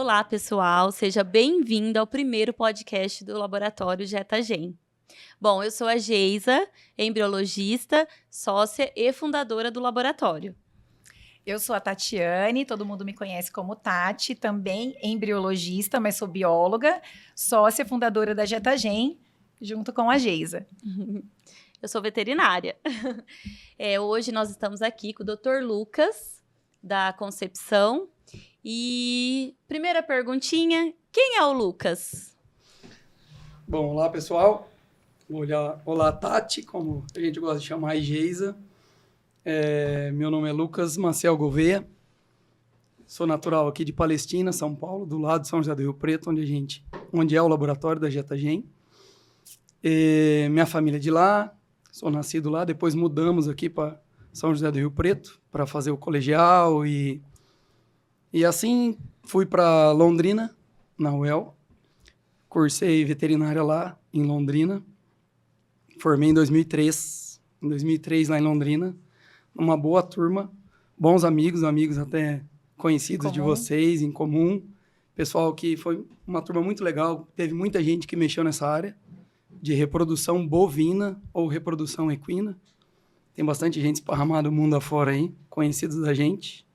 Olá, pessoal, seja bem-vindo ao primeiro podcast do Laboratório Getagen. Bom, eu sou a Geisa, embriologista, sócia e fundadora do laboratório. Eu sou a Tatiane, todo mundo me conhece como Tati, também embriologista, mas sou bióloga, sócia fundadora da Getagen, junto com a Geisa. Eu sou veterinária. Hoje nós estamos aqui com o Dr. Lucas, da Concepção. E primeira perguntinha, quem é o Lucas? Bom, olá pessoal. Olá Tati, como a gente gosta de chamar a Geisa. Meu nome é Lucas Maciel Gouveia. Sou natural aqui de Palestina, São Paulo, do lado de São José do Rio Preto, onde é o laboratório da Getagen. Minha família é de lá, sou nascido lá, depois mudamos aqui para São José do Rio Preto para fazer o colegial e assim fui para Londrina, na UEL. Cursei veterinária lá em Londrina. Formei em 2003. Em 2003, lá em Londrina. Uma boa turma. Bons amigos até conhecidos de vocês, em comum. Pessoal que foi uma turma muito legal. Teve muita gente que mexeu nessa área de reprodução bovina ou reprodução equina. Tem bastante gente esparramada do mundo afora aí, conhecidos da gente.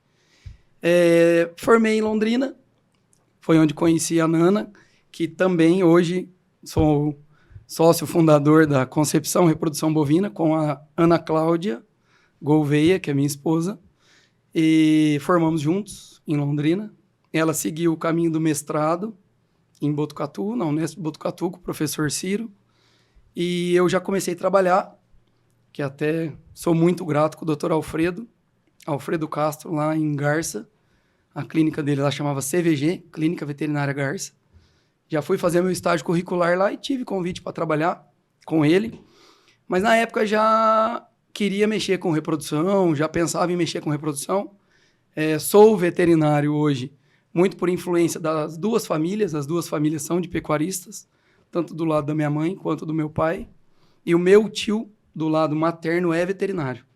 Formei em Londrina. Foi onde conheci a Nana, que também hoje sou sócio fundador da Concepção Reprodução Bovina, com a Ana Cláudia Gouveia, que é minha esposa, e formamos juntos em Londrina. Ela seguiu o caminho do mestrado em Botucatu, na Unesp de Botucatu, com o professor Ciro, e eu já comecei a trabalhar, que até sou muito grato com o Dr. Alfredo Castro, lá em Garça. A clínica dele lá chamava CVG, Clínica Veterinária Garça. Já fui fazer meu estágio curricular lá e tive convite para trabalhar com ele. Mas na época já queria mexer com reprodução, já pensava em mexer com reprodução. Sou veterinário hoje, muito por influência das duas famílias. As duas famílias são de pecuaristas, tanto do lado da minha mãe quanto do meu pai. E o meu tio, do lado materno, é veterinário.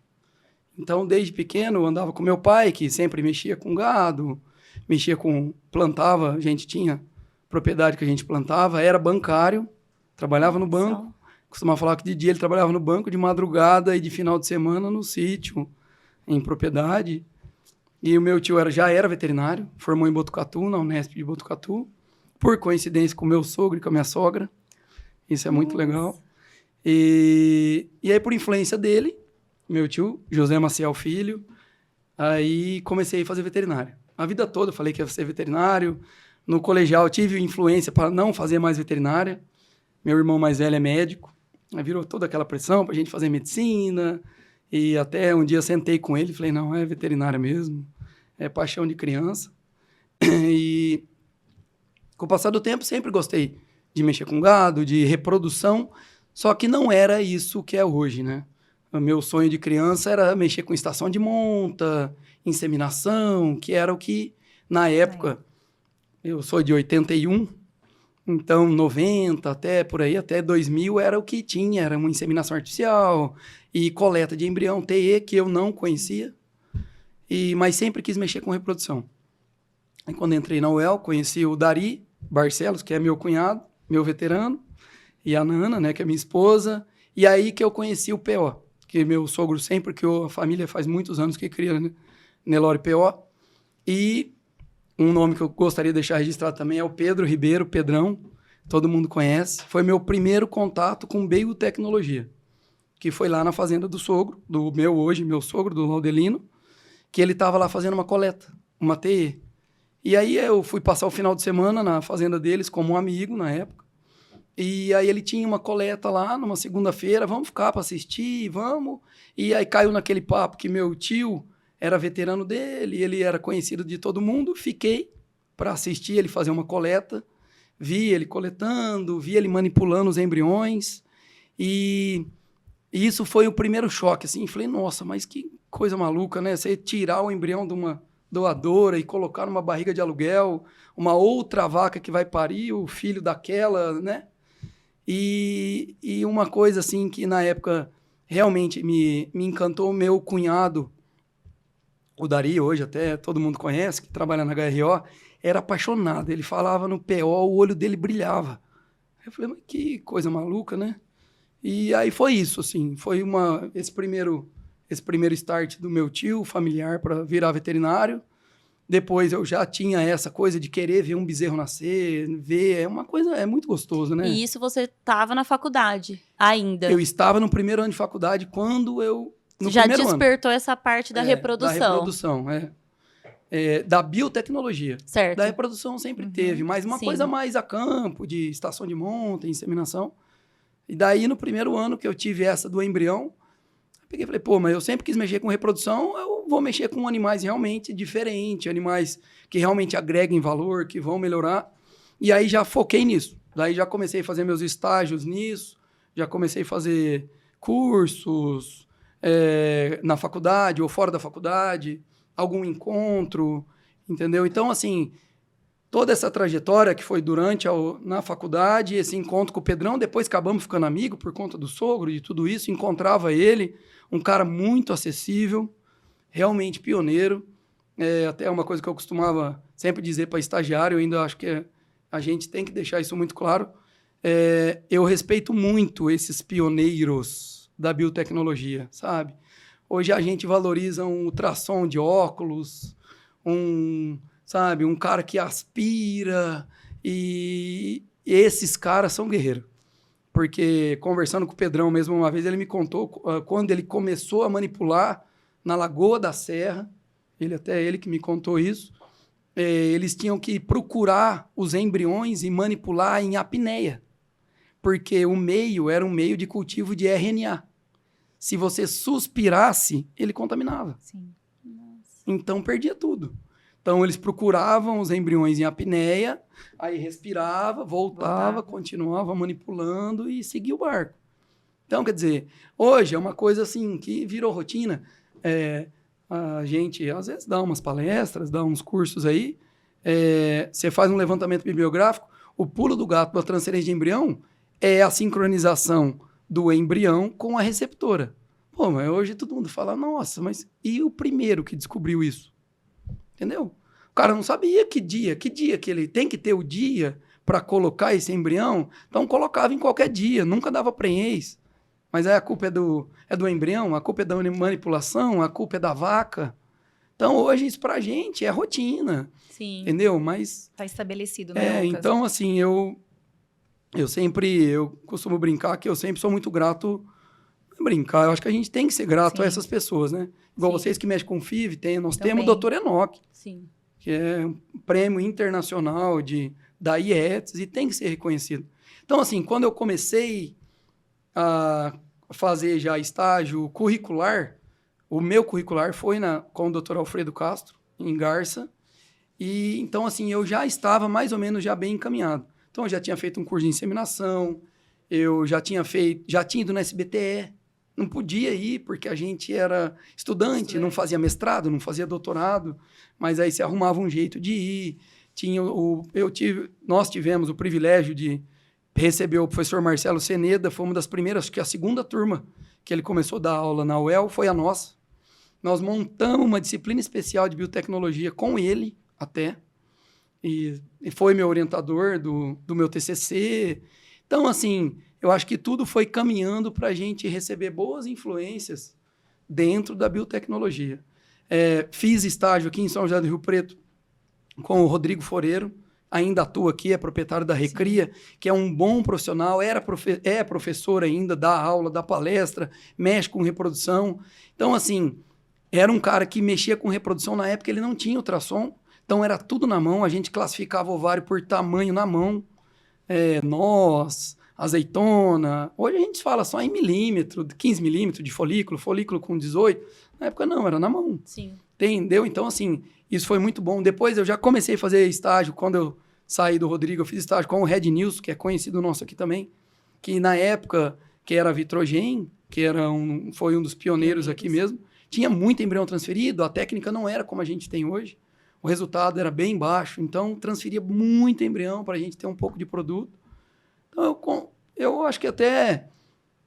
Então, desde pequeno, eu andava com meu pai, que sempre mexia com gado, plantava, a gente tinha propriedade que a gente plantava, era bancário, trabalhava no banco. Costumava falar que de dia ele trabalhava no banco, de madrugada e de final de semana no sítio, em propriedade. E o meu tio já era veterinário, formou em Botucatu, na Unesp de Botucatu, por coincidência com o meu sogro e com a minha sogra. Isso é muito legal. E aí, por influência dele, meu tio, José Maciel Filho, aí comecei a fazer veterinária. A vida toda eu falei que ia ser veterinário. No colegial tive influência para não fazer mais veterinária. Meu irmão mais velho é médico. Aí virou toda aquela pressão para a gente fazer medicina. E até um dia sentei com ele e falei, não, é veterinária mesmo. É paixão de criança. E com o passar do tempo sempre gostei de mexer com gado, de reprodução. Só que não era isso que é hoje, né? O meu sonho de criança era mexer com estação de monta, inseminação, que era o que, na época, eu sou de 81, então 90, até por aí, até 2000, era o que tinha, era uma inseminação artificial e coleta de embrião, TE, que eu não conhecia, mas sempre quis mexer com reprodução. Aí, quando entrei na UEL, conheci o Dari Barcelos, que é meu cunhado, meu veterano, e a Nana, né, que é minha esposa, e aí que eu conheci o PO. Que meu sogro sempre, que a família faz muitos anos que cria Nelore PO. E um nome que eu gostaria de deixar registrado também é o Pedro Ribeiro, Pedrão, todo mundo conhece. Foi meu primeiro contato com biotecnologia, que foi lá na fazenda do sogro, meu sogro, do Laudelino, que ele estava lá fazendo uma coleta, uma TE. E aí eu fui passar o final de semana na fazenda deles como um amigo na época. E aí ele tinha uma coleta lá numa segunda-feira, vamos ficar para assistir, vamos. E aí caiu naquele papo que meu tio era veterano dele, ele era conhecido de todo mundo, fiquei para assistir ele fazer uma coleta, vi ele coletando, vi ele manipulando os embriões, e isso foi o primeiro choque, assim, falei, nossa, mas que coisa maluca, né? Você tirar o embrião de uma doadora e colocar numa barriga de aluguel, uma outra vaca que vai parir o filho daquela, né? E uma coisa assim que na época realmente me encantou, meu cunhado, o Dari, hoje até todo mundo conhece, que trabalha na HRO, era apaixonado. Ele falava no PO, o olho dele brilhava. Eu falei, mas que coisa maluca, né? E aí foi isso, assim, foi esse primeiro start do meu tio familiar para virar veterinário. Depois eu já tinha essa coisa de querer ver um bezerro nascer, é uma coisa, é muito gostoso, né? E isso você estava na faculdade ainda. Eu estava no primeiro ano de faculdade quando eu... No Já primeiro despertou essa parte da reprodução. Da reprodução, da biotecnologia. Certo. Da reprodução sempre teve, mas uma Sim. coisa mais a campo, de estação de monta, inseminação. E daí, no primeiro ano que eu tive essa do embrião, eu peguei e falei, pô, mas eu sempre quis mexer com reprodução, eu vou mexer com animais realmente diferentes, animais que realmente agreguem valor, que vão melhorar. E aí já foquei nisso. Daí já comecei a fazer meus estágios nisso, já comecei a fazer cursos na faculdade ou fora da faculdade, algum encontro, entendeu? Então, assim, toda essa trajetória que foi na faculdade, esse encontro com o Pedrão, depois acabamos ficando amigos por conta do sogro e tudo isso, encontrava ele, um cara muito acessível, realmente pioneiro, até uma coisa que eu costumava sempre dizer para estagiário, eu ainda acho que a gente tem que deixar isso muito claro, eu respeito muito esses pioneiros da biotecnologia, sabe? Hoje a gente valoriza um ultrassom de óculos, sabe, um cara que aspira, e esses caras são guerreiros. Porque, conversando com o Pedrão mesmo uma vez, ele me contou quando ele começou a manipular na Lagoa da Serra, ele que me contou isso, eles tinham que procurar os embriões e manipular em apneia, porque o meio era um meio de cultivo de RNA. Se você suspirasse, ele contaminava. Sim. Então, perdia tudo. Então, eles procuravam os embriões em apneia, aí respirava, voltava, continuava manipulando e seguia o barco. Então, quer dizer, hoje é uma coisa assim que virou rotina. A gente, às vezes, dá umas palestras, dá uns cursos aí, você faz um levantamento bibliográfico, o pulo do gato da transferência de embrião é a sincronização do embrião com a receptora. Pô, mas hoje todo mundo fala, nossa, mas e o primeiro que descobriu isso? Entendeu? O cara não sabia que dia que ele tem que ter o dia para colocar esse embrião, então colocava em qualquer dia, nunca dava prenhez. Mas aí a culpa é do embrião, a culpa é da manipulação, a culpa é da vaca. Então hoje isso pra gente é rotina. Sim. Entendeu? Mas... Tá estabelecido, né, Lucas? Então assim, eu costumo brincar que eu sempre sou muito grato. Eu acho que a gente tem que ser grato a essas pessoas, né? Igual vocês que mexem com FIV, nós temos o Dr. Enoch, que é um prêmio internacional da IETS e tem que ser reconhecido. Então, assim, quando eu comecei a fazer já estágio curricular, o meu curricular foi com o Dr. Alfredo Castro, em Garça, e então, assim, eu já estava mais ou menos já bem encaminhado. Então, eu já tinha feito um curso de inseminação, eu já tinha ido no SBTE, não podia ir porque a gente era estudante, não fazia mestrado, não fazia doutorado, mas aí se arrumava um jeito de ir. Nós tivemos o privilégio de receber o professor Marcelo Seneda, foi uma das primeiras, que a segunda turma que ele começou a dar aula na UEL foi a nossa. Nós montamos uma disciplina especial de biotecnologia com ele até, e foi meu orientador do meu TCC. Então, assim, eu acho que tudo foi caminhando para a gente receber boas influências dentro da biotecnologia. Fiz estágio aqui em São José do Rio Preto com o Rodrigo Foreiro, ainda atua aqui, é proprietário da Recria, que é um bom profissional, é professor ainda, dá aula, dá palestra, mexe com reprodução. Então, assim, era um cara que mexia com reprodução na época, ele não tinha ultrassom, então era tudo na mão, a gente classificava o ovário por tamanho na mão, noz, azeitona. Hoje a gente fala só em milímetro, 15 milímetros de folículo com 18. Na época não, era na mão. Sim. Entendeu? Então, assim, isso foi muito bom. Depois eu já comecei a fazer estágio, quando eu saí do Rodrigo, eu fiz estágio com o Red News, que é conhecido nosso aqui também, que na época, que era a Vitrogen, que foi um dos pioneiros aqui mesmo, tinha muito embrião transferido, a técnica não era como a gente tem hoje, o resultado era bem baixo, então transferia muito embrião para a gente ter um pouco de produto. Então, eu acho que até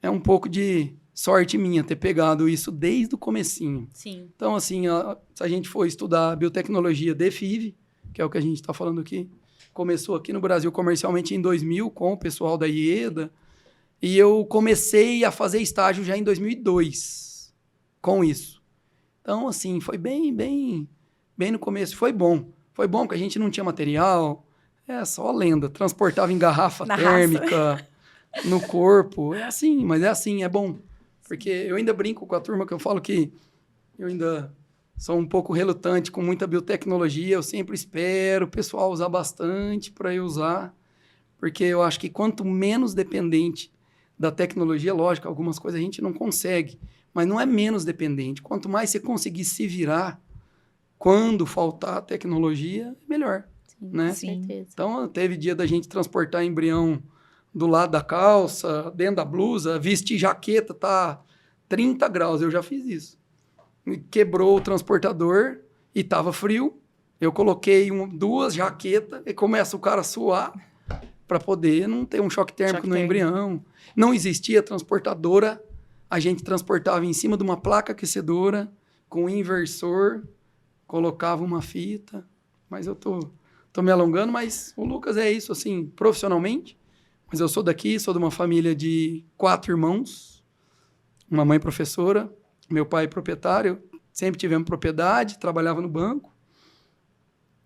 é um pouco de sorte minha ter pegado isso desde o comecinho. Sim. Então, assim, se a gente for estudar biotecnologia de FIV, que é o que a gente está falando aqui, começou aqui no Brasil comercialmente em 2000 com o pessoal da IEDA, e eu comecei a fazer estágio já em 2002 com isso. Então, assim, foi bem no começo. Foi bom porque a gente não tinha material, só lenda. Transportava em garrafa térmica no corpo. É assim, mas é assim, é bom. Porque eu ainda brinco com a turma que eu falo que eu ainda sou um pouco relutante com muita biotecnologia. Eu sempre espero o pessoal usar bastante para eu usar. Porque eu acho que quanto menos dependente da tecnologia, lógico, algumas coisas a gente não consegue, mas não é menos dependente. Quanto mais você conseguir se virar quando faltar tecnologia, melhor. Sim, né? Com certeza. Então, teve dia da gente transportar embrião do lado da calça, dentro da blusa, vestir jaqueta, tá 30 graus. Eu já fiz isso. Quebrou o transportador e tava frio. Eu coloquei 2 jaquetas e começa o cara a suar para poder não ter um choque térmico no embrião. Não existia transportadora. A gente transportava em cima de uma placa aquecedora com inversor, colocava uma fita. Mas eu tô me alongando, mas o Lucas é isso, assim, profissionalmente. Mas eu sou daqui, sou de uma família de 4 irmãos, uma mãe professora, meu pai proprietário, sempre tivemos propriedade, trabalhava no banco.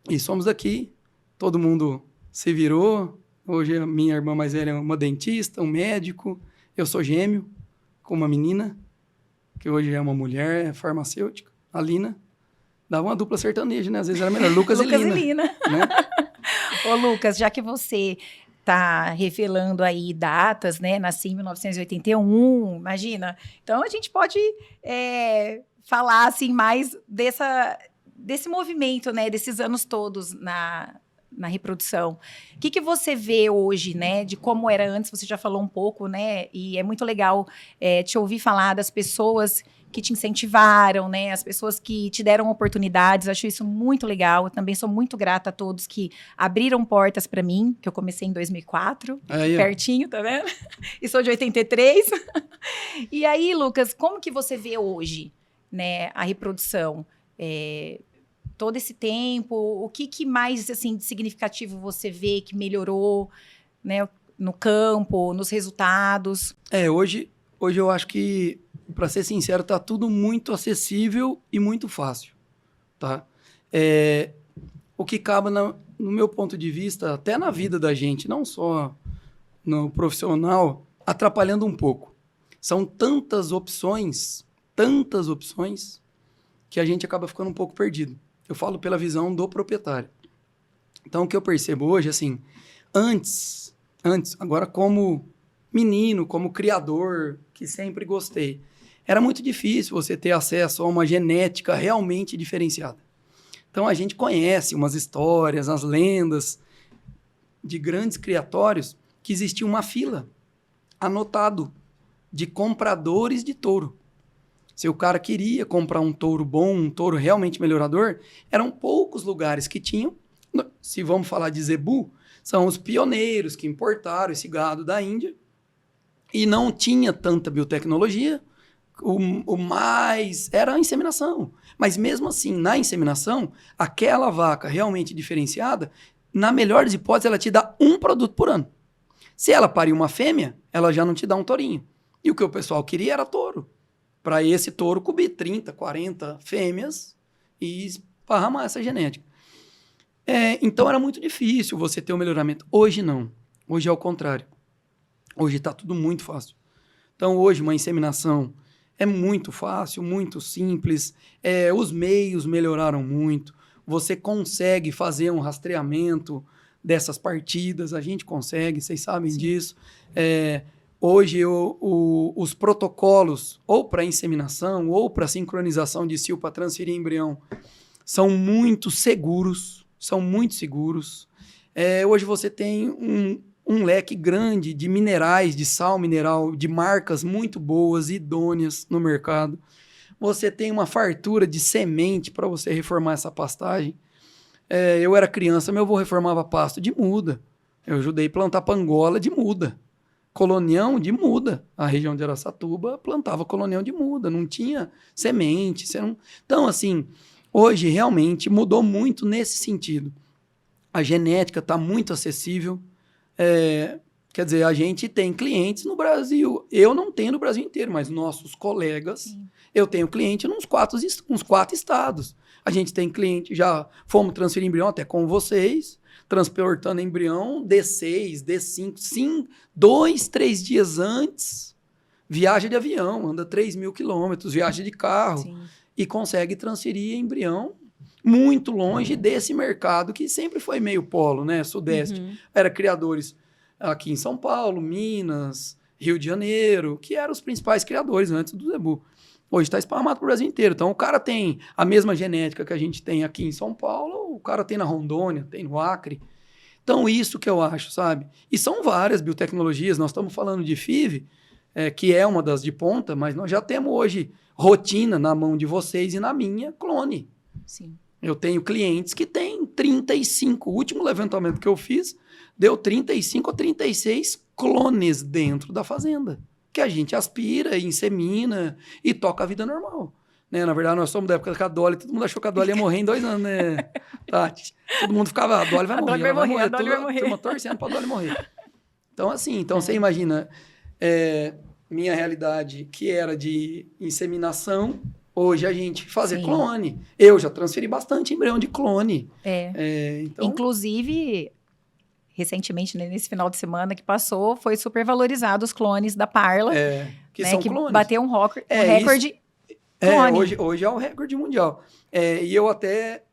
E somos daqui, todo mundo se virou. Hoje a minha irmã mais velha é uma dentista, um médico. Eu sou gêmeo, com uma menina, que hoje é uma mulher farmacêutica, a Lina. Dava uma dupla sertaneja, né? Às vezes era melhor, Lucas e Lina. Né? Ô, Lucas, já que você está revelando aí datas, né? Nasci em 1981, imagina. Então, a gente pode falar, assim, mais desse movimento, né? Desses anos todos na reprodução. O que você vê hoje, né? De como era antes, você já falou um pouco, né? E é muito legal te ouvir falar das pessoas que te incentivaram, né? As pessoas que te deram oportunidades. Acho isso muito legal. Eu também sou muito grata a todos que abriram portas para mim, que eu comecei em 2004, pertinho, tá vendo? E sou de 83. E aí, Lucas, como que você vê hoje, né, a reprodução? Todo esse tempo, o que mais, assim, de significativo você vê que melhorou, né, no campo, nos resultados? Hoje eu acho que, para ser sincero, tá tudo muito acessível e muito fácil, tá? O que cabe, no meu ponto de vista, até na vida da gente, não só no profissional, atrapalhando um pouco. São tantas opções, que a gente acaba ficando um pouco perdido. Eu falo pela visão do proprietário. Então, o que eu percebo hoje, assim, antes, agora como menino, como criador, que sempre gostei, era muito difícil você ter acesso a uma genética realmente diferenciada. Então, a gente conhece umas histórias, as lendas de grandes criatórios que existia uma fila anotado de compradores de touro. Se o cara queria comprar um touro bom, um touro realmente melhorador, eram poucos lugares que tinham. Se vamos falar de zebu, são os pioneiros que importaram esse gado da Índia e não tinha tanta biotecnologia. O mais era a inseminação. Mas mesmo assim, na inseminação, aquela vaca realmente diferenciada, na melhor das hipóteses, ela te dá um produto por ano. Se ela parir uma fêmea, ela já não te dá um tourinho. E o que o pessoal queria era touro. Para esse touro cobrir 30, 40 fêmeas e esparramar essa genética. Então era muito difícil você ter um melhoramento. Hoje não. Hoje é o contrário. Hoje está tudo muito fácil. Então hoje uma inseminação é muito fácil, muito simples. Os meios melhoraram muito. Você consegue fazer um rastreamento dessas partidas. A gente consegue, vocês sabem disso. Hoje, os protocolos, ou para inseminação, ou para sincronização de cio para transferir embrião, são muito seguros. Hoje você tem um leque grande de minerais, de sal mineral, de marcas muito boas, idôneas no mercado. Você tem uma fartura de semente para você reformar essa pastagem. Eu era criança, meu avô reformava pasto de muda. Eu ajudei a plantar pangola de muda. colonião de muda. A região de Araçatuba plantava colonião de muda, não tinha semente. Então, assim, hoje realmente mudou muito nesse sentido. A genética está muito acessível. Quer dizer, a gente tem clientes no Brasil. Eu não tenho no Brasil inteiro, mas nossos colegas, sim, eu tenho cliente nos 4 estados. A gente tem cliente, já fomos transferir embrião até com vocês, transportando embrião D6, D5, sim, 2, 3 dias antes, viaja de avião, anda 3.000 quilômetros, viaja de carro, sim, e consegue transferir embrião muito longe desse mercado que sempre foi meio polo, né, sudeste. Era criadores aqui em São Paulo, Minas, Rio de Janeiro, que eram os principais criadores antes do zebu. Hoje está esparramado para o Brasil inteiro. Então, o cara tem a mesma genética que a gente tem aqui em São Paulo, o cara tem na Rondônia, tem no Acre. Então, isso que eu acho, sabe? E são várias biotecnologias. Nós estamos falando de FIV, que é uma das de ponta, mas nós já temos hoje rotina na mão de vocês e na minha, clone. Sim. Eu tenho clientes que têm 35. O último levantamento que eu fiz deu 35 a 36 clones dentro da fazenda, que a gente aspira, insemina e toca a vida normal. Né? Na verdade, nós somos da época da Dolly, todo mundo achou que a Dolly ia morrer em 2 anos, né, Tati? Todo mundo ficava, a Dolly vai morrer, ela vai morrer. A Dolly vai morrer. Turma torcendo pra Dolly morrer. Então, assim, você imagina, minha realidade, que era de inseminação, hoje a gente fazer, sim, clone. Eu já transferi bastante embrião de clone. Então... Inclusive, recentemente, nesse final de semana que passou, foi super valorizado os clones da Parla. Que são que clones. Bateu um recorde clone. Hoje é o recorde mundial. E eu até,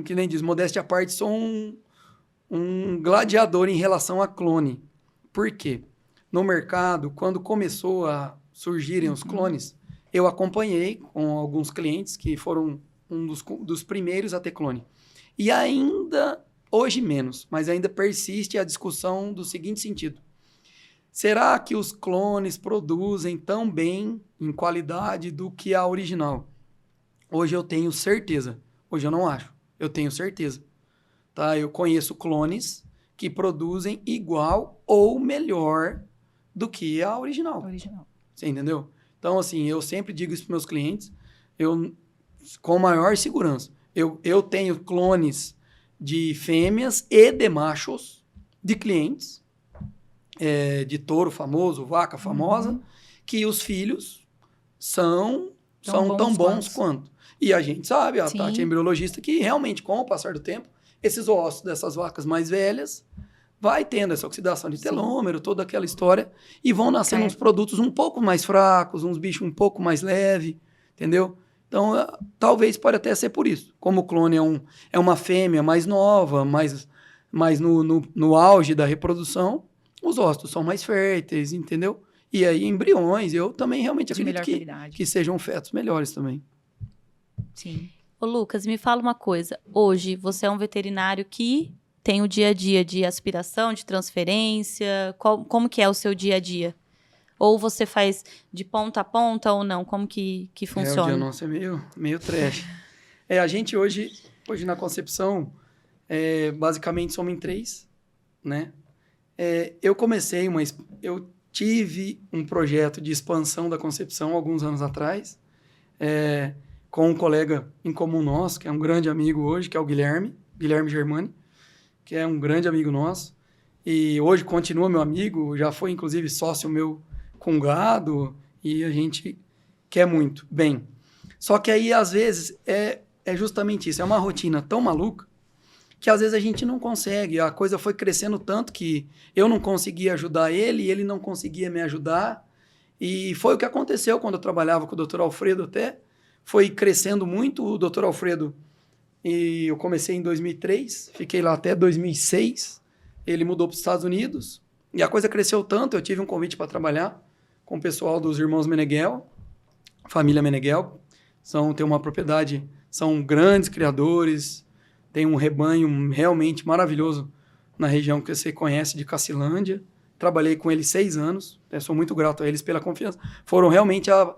que nem diz, modéstia à parte, sou um gladiador em relação a clone. Por quê? No mercado, quando começou a surgirem os clones, eu acompanhei com alguns clientes que foram um dos primeiros a ter clone. E ainda, hoje menos, mas ainda persiste a discussão do seguinte sentido. Será que os clones produzem tão bem em qualidade do que a original? Hoje eu tenho certeza. Hoje eu não acho. Eu tenho certeza. Tá? Eu conheço clones que produzem igual ou melhor do que a original. Você entendeu? Então, assim, eu sempre digo isso para meus clientes, com maior segurança. Eu tenho clones de fêmeas e de machos, de clientes, de touro famoso, vaca famosa, que os filhos são tão bons quanto. E a gente sabe, a Tati é embriologista, que realmente, com o passar do tempo, esses ossos dessas vacas mais velhas vai tendo essa oxidação de telômero, toda aquela história, e vão nascendo uns produtos um pouco mais fracos, uns bichos um pouco mais leves, entendeu? Então, talvez pode até ser por isso. Como o clone é uma fêmea mais nova, mais no auge da reprodução, os ossos são mais férteis, entendeu? E aí, embriões, eu também realmente acredito que sejam fetos melhores também. Sim. Ô, Lucas, me fala uma coisa. Hoje, você é um veterinário que tem o dia a dia de aspiração, de transferência? Como que é o seu dia a dia? Ou você faz de ponta a ponta ou não? Como que funciona? O dia nosso é meio trash. A gente hoje na concepção, basicamente somos em 3, né? Eu tive um projeto de expansão da concepção alguns anos atrás, com um colega em comum nosso, que é um grande amigo hoje, que é o Guilherme Germani, que é um grande amigo nosso, e hoje continua meu amigo, já foi inclusive sócio meu com gado, e a gente quer muito bem. Só que aí, às vezes, é justamente isso, é uma rotina tão maluca, que às vezes a gente não consegue, a coisa foi crescendo tanto que eu não conseguia ajudar ele, e ele não conseguia me ajudar, e foi o que aconteceu quando eu trabalhava com o Dr. Alfredo até, foi crescendo muito o Dr. Alfredo. E eu comecei em 2003, fiquei lá até 2006. Ele mudou para os Estados Unidos e a coisa cresceu tanto. Eu tive um convite para trabalhar com o pessoal dos irmãos Meneghel, família Meneghel. Tem uma propriedade, são grandes criadores, tem um rebanho realmente maravilhoso na região que você conhece de Cacilândia. Trabalhei com eles 6 anos, sou muito grato a eles pela confiança. Foram realmente a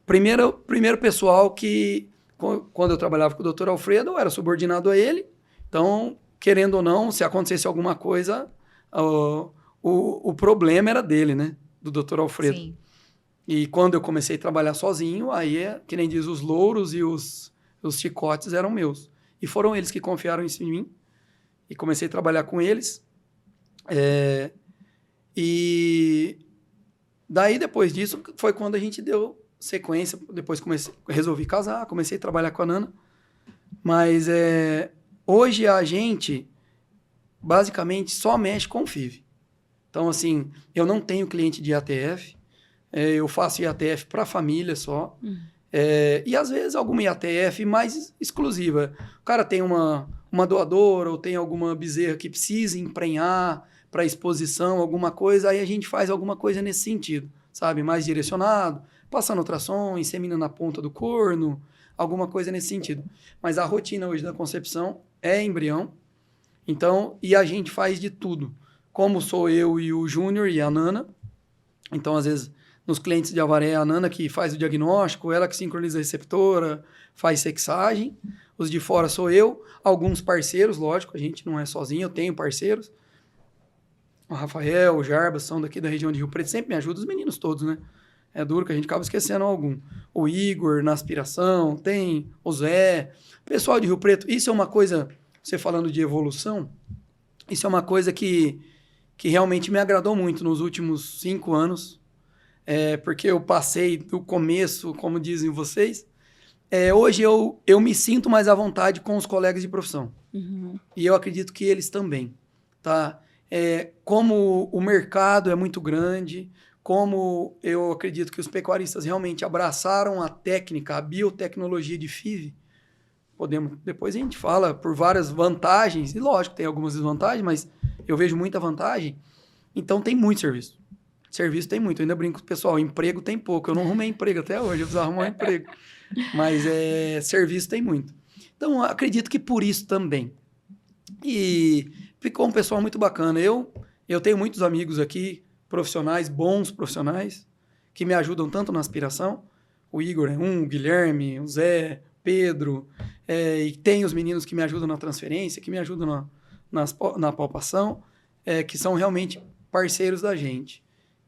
primeiro pessoal que, quando eu trabalhava com o Dr. Alfredo, eu era subordinado a ele. Então, querendo ou não, se acontecesse alguma coisa, o problema era dele, né? Do Dr. Alfredo. Sim. E quando eu comecei a trabalhar sozinho, aí que nem diz, os louros e os chicotes eram meus. E foram eles que confiaram isso em mim. E comecei a trabalhar com eles. E daí, depois disso, foi quando a gente deu sequência. Depois resolvi casar, comecei a trabalhar com a Nana. Mas hoje a gente, basicamente, só mexe com o FIV. Então, assim, eu não tenho cliente de IATF. Eu faço IATF para a família só. E, às vezes, alguma IATF mais exclusiva. O cara tem uma doadora ou tem alguma bezerra que precisa emprenhar para exposição, alguma coisa, aí a gente faz alguma coisa nesse sentido, sabe? Mais direcionado, passando ultrassom, insemina na ponta do corno, alguma coisa nesse sentido. Mas a rotina hoje da concepção é embrião. Então, e a gente faz de tudo. Como sou eu e o Júnior e a Nana. Então, às vezes, nos clientes de Avaré, é a Nana que faz o diagnóstico, ela que sincroniza a receptora, faz sexagem. Os de fora sou eu, alguns parceiros, lógico, a gente não é sozinho, eu tenho parceiros. O Rafael, o Jarbas, são daqui da região de Rio Preto, sempre me ajudam, os meninos todos, né? É duro que a gente acaba esquecendo algum. O Igor, na aspiração, tem o Zé. Pessoal de Rio Preto, isso é uma coisa, você falando de evolução, isso é uma coisa que realmente me agradou muito nos últimos 5 anos, porque eu passei do começo, como dizem vocês. Hoje eu me sinto mais à vontade com os colegas de profissão. Uhum. E eu acredito que eles também, tá? Como o mercado é muito grande, como eu acredito que os pecuaristas realmente abraçaram a técnica, a biotecnologia de FIV, depois a gente fala por várias vantagens, e lógico, tem algumas desvantagens, mas eu vejo muita vantagem. Então tem muito serviço. Serviço tem muito. Eu ainda brinco com o pessoal, emprego tem pouco. Eu não arrumei emprego até hoje, eu preciso arrumar um emprego. Mas serviço tem muito. Então, acredito que por isso também. E ficou um pessoal muito bacana. Eu tenho muitos amigos aqui, profissionais, bons profissionais, que me ajudam tanto na aspiração. O Igor é o Guilherme, o Zé, Pedro, e tem os meninos que me ajudam na transferência, que me ajudam na palpação, que são realmente parceiros da gente.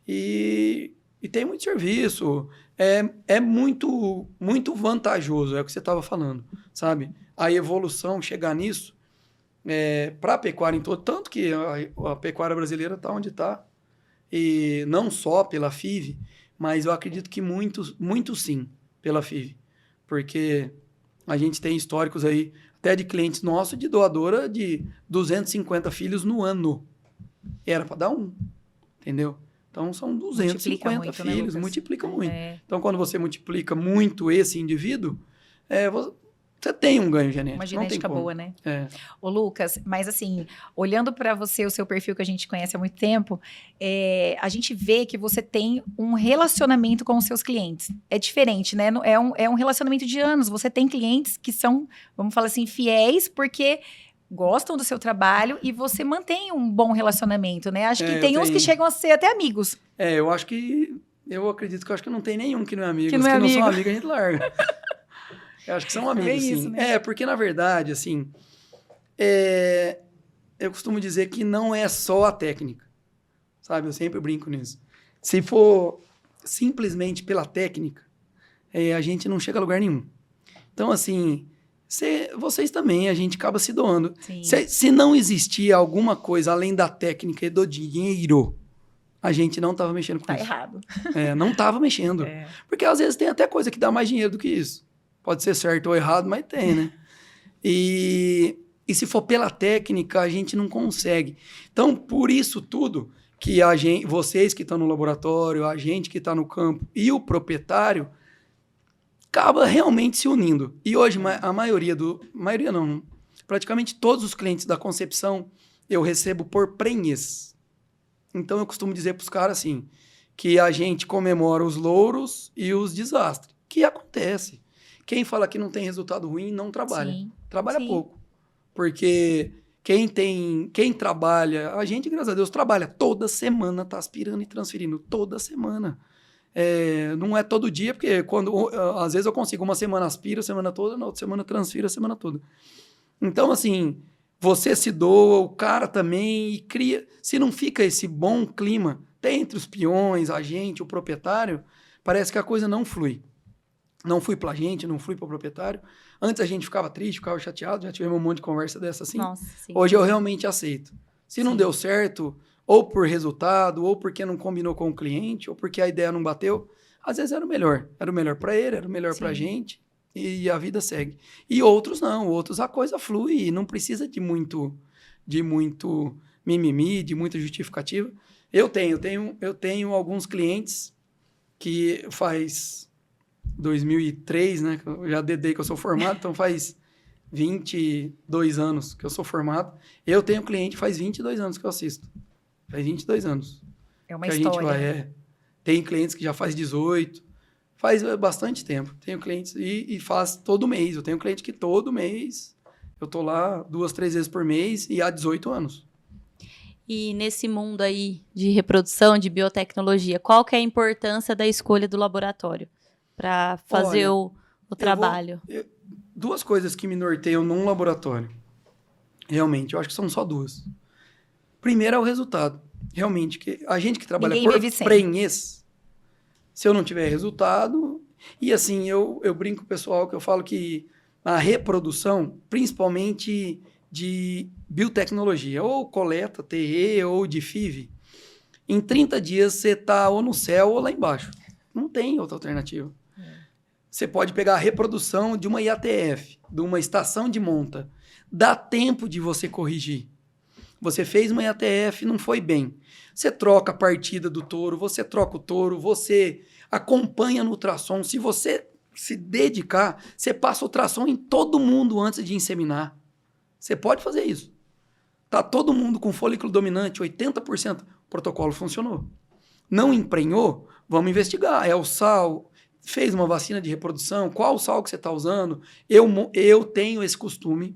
E tem muito serviço, é muito, muito vantajoso, é o que você estava falando, sabe? A evolução, chegar nisso, para a pecuária em todo, tanto que a pecuária brasileira está onde está, e não só pela FIV, mas eu acredito que muito sim pela FIV, porque a gente tem históricos aí, até de clientes nossos, de doadora de 250 filhos no ano. Era para dar um, entendeu? Então, são 250 muito, filhos, né, multiplica muito. Então, quando você multiplica muito esse indivíduo, você tem um ganho genético. Uma genética boa, né? Ô, Lucas, mas assim, olhando para você, o seu perfil que a gente conhece há muito tempo, a gente vê que você tem um relacionamento com os seus clientes. É diferente, né? É um relacionamento de anos. Você tem clientes que são, vamos falar assim, fiéis, porque gostam do seu trabalho e você mantém um bom relacionamento, né? Acho que tem uns que chegam a ser até amigos. Eu acredito que não tem nenhum que não é amigo. Que não é amigo. Não são amigos, a gente larga. Eu acho que são amigos, sim. Isso, né? Porque, na verdade, assim, eu costumo dizer que não é só a técnica, sabe? Eu sempre brinco nisso. Se for simplesmente pela técnica, a gente não chega a lugar nenhum. Então, assim, vocês também, a gente acaba se doando. Se não existia alguma coisa além da técnica e do dinheiro, a gente não estava mexendo com isso. Tá errado. Não estava mexendo. Porque, às vezes, tem até coisa que dá mais dinheiro do que isso. Pode ser certo ou errado, mas tem, né? E se for pela técnica, a gente não consegue. Então, por isso tudo, que vocês que estão no laboratório, a gente que está no campo e o proprietário, acaba realmente se unindo. E hoje, maioria não, praticamente todos os clientes da concepção eu recebo por prenhez. Então, eu costumo dizer para os caras assim, que a gente comemora os louros e os desastres, que acontece. Quem fala que não tem resultado ruim, não trabalha. Trabalha pouco. Porque quem trabalha, a gente, graças a Deus, trabalha toda semana, tá aspirando e transferindo, toda semana. Não é todo dia, porque às vezes eu consigo uma semana aspiro a semana toda, na outra semana transfiro a semana toda. Então, assim, você se doa, o cara também, e cria. Se não fica esse bom clima, até entre os peões, a gente, o proprietário, parece que a coisa não flui. Não flui pra gente, não flui pro proprietário. Antes a gente ficava triste, ficava chateado, já tivemos um monte de conversa dessa assim. Nossa, sim. Hoje eu realmente aceito. Se não deu certo, ou por resultado, ou porque não combinou com o cliente, ou porque a ideia não bateu, às vezes era o melhor. Era o melhor para ele, era o melhor pra gente, e a vida segue. E outros não, outros a coisa flui, e não precisa de muito mimimi, de muita justificativa. Eu tenho alguns clientes que faz 2003, né? Eu já dedei que eu sou formado, então faz 22 anos que eu sou formado. Eu tenho cliente que faz 22 anos que eu assisto. Faz 22 anos. É uma que história. A gente vai, Tem clientes que já faz 18. Faz bastante tempo. Tenho clientes e faz todo mês. Eu tenho cliente que todo mês eu tô lá 2, 3 vezes por mês e há 18 anos. E nesse mundo aí de reprodução, de biotecnologia, qual que é a importância da escolha do laboratório para fazer o trabalho? Duas coisas que me norteiam num laboratório. Realmente, eu acho que são só duas. Primeiro é o resultado. Realmente, que a gente que trabalha por prenhez, se eu não tiver resultado... E assim, eu brinco com o pessoal que eu falo que a reprodução, principalmente de biotecnologia, ou coleta, TE, ou de FIV, em 30 dias você está ou no céu ou lá embaixo. Não tem outra alternativa. Você pode pegar a reprodução de uma IATF, de uma estação de monta. Dá tempo de você corrigir. Você fez uma IATF, não foi bem. Você troca a partida do touro, você troca o touro, você acompanha no ultrassom. Se você se dedicar, você passa o ultrassom em todo mundo antes de inseminar. Você pode fazer isso. Tá todo mundo com folículo dominante, 80%. O protocolo funcionou. Não emprenhou? Vamos investigar. É o sal... Fez uma vacina de reprodução, qual o sal que você está usando? Eu tenho esse costume.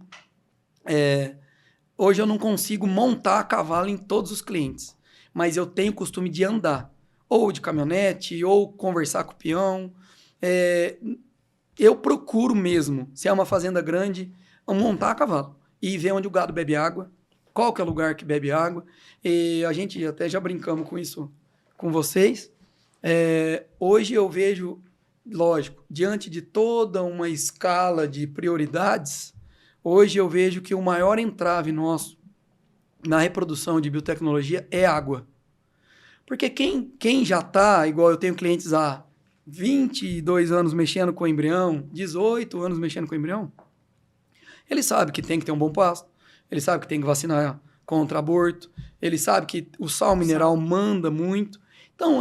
Hoje eu não consigo montar a cavalo em todos os clientes, mas eu tenho o costume de andar, ou de caminhonete, ou conversar com o peão. Eu procuro mesmo, se é uma fazenda grande, montar a cavalo e ver onde o gado bebe água, qual que é o lugar que bebe água. E a gente até já brincamos com isso com vocês. Hoje eu vejo... Lógico, diante de toda uma escala de prioridades, hoje eu vejo que o maior entrave nosso na reprodução de biotecnologia é água. Porque quem já está, igual eu tenho clientes há 22 anos mexendo com embrião, 18 anos mexendo com embrião, ele sabe que tem que ter um bom pasto, ele sabe que tem que vacinar contra aborto, ele sabe que o sal mineral manda muito. Então,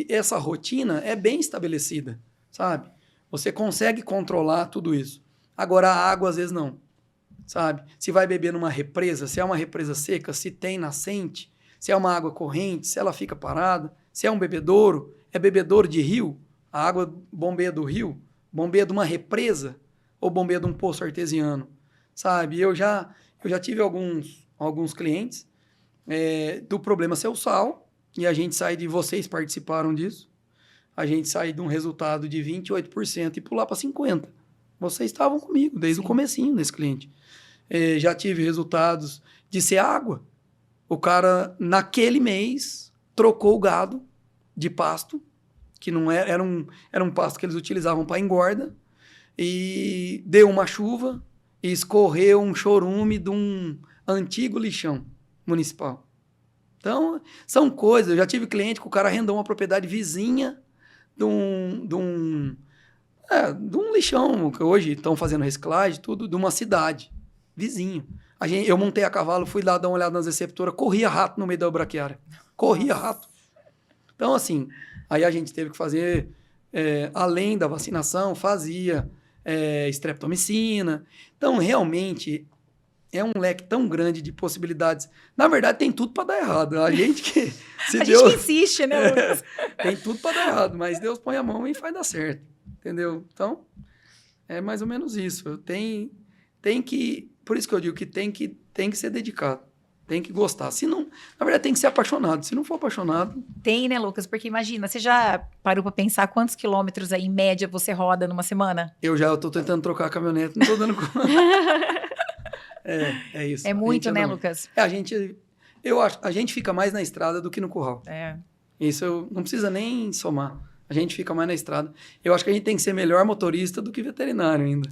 essa rotina é bem estabelecida. Sabe? Você consegue controlar tudo isso. Agora, a água, às vezes, não. Sabe? Se vai beber numa represa, se é uma represa seca, se tem nascente, se é uma água corrente, se ela fica parada, se é um bebedouro, é bebedouro de rio, a água bombeia do rio, bombeia de uma represa ou bombeia de um poço artesiano. Sabe? Eu já tive alguns clientes do problema ser o sal, e a gente sai de... Vocês participaram disso. A gente sair de um resultado de 28% e pular para 50%. Vocês estavam comigo desde o comecinho desse cliente. Já tive resultados de ser água. O cara, naquele mês, trocou o gado de pasto, que não era um pasto que eles utilizavam para engorda, e deu uma chuva e escorreu um chorume de um antigo lixão municipal. Então, são coisas. Eu já tive cliente que o cara arrendou uma propriedade vizinha de um lixão, que hoje estão fazendo reciclagem, tudo, de uma cidade, vizinho. Eu montei a cavalo, fui lá dar uma olhada nas receptoras, corria rato no meio da braquiária. Corria rato. Então, assim, aí a gente teve que fazer, além da vacinação, fazia streptomicina. Então, realmente, é um leque tão grande de possibilidades. Na verdade, tem tudo para dar errado. A gente que... gente que insiste, né, Lucas? Tem tudo para dar errado, mas Deus põe a mão e faz dar certo. Entendeu? Então, é mais ou menos isso. Tem que... Por isso que eu digo que tem que ser dedicado. Tem que gostar. Se não, na verdade, tem que ser apaixonado. Se não for apaixonado... Tem, né, Lucas? Porque imagina, você já parou para pensar quantos quilômetros aí, em média, você roda numa semana? Eu tô tentando trocar a caminhonete, não tô dando conta. É isso. É muito, né, anda muito. Lucas? A gente fica mais na estrada do que no curral. Isso não precisa nem somar. A gente fica mais na estrada. Eu acho que a gente tem que ser melhor motorista do que veterinário ainda.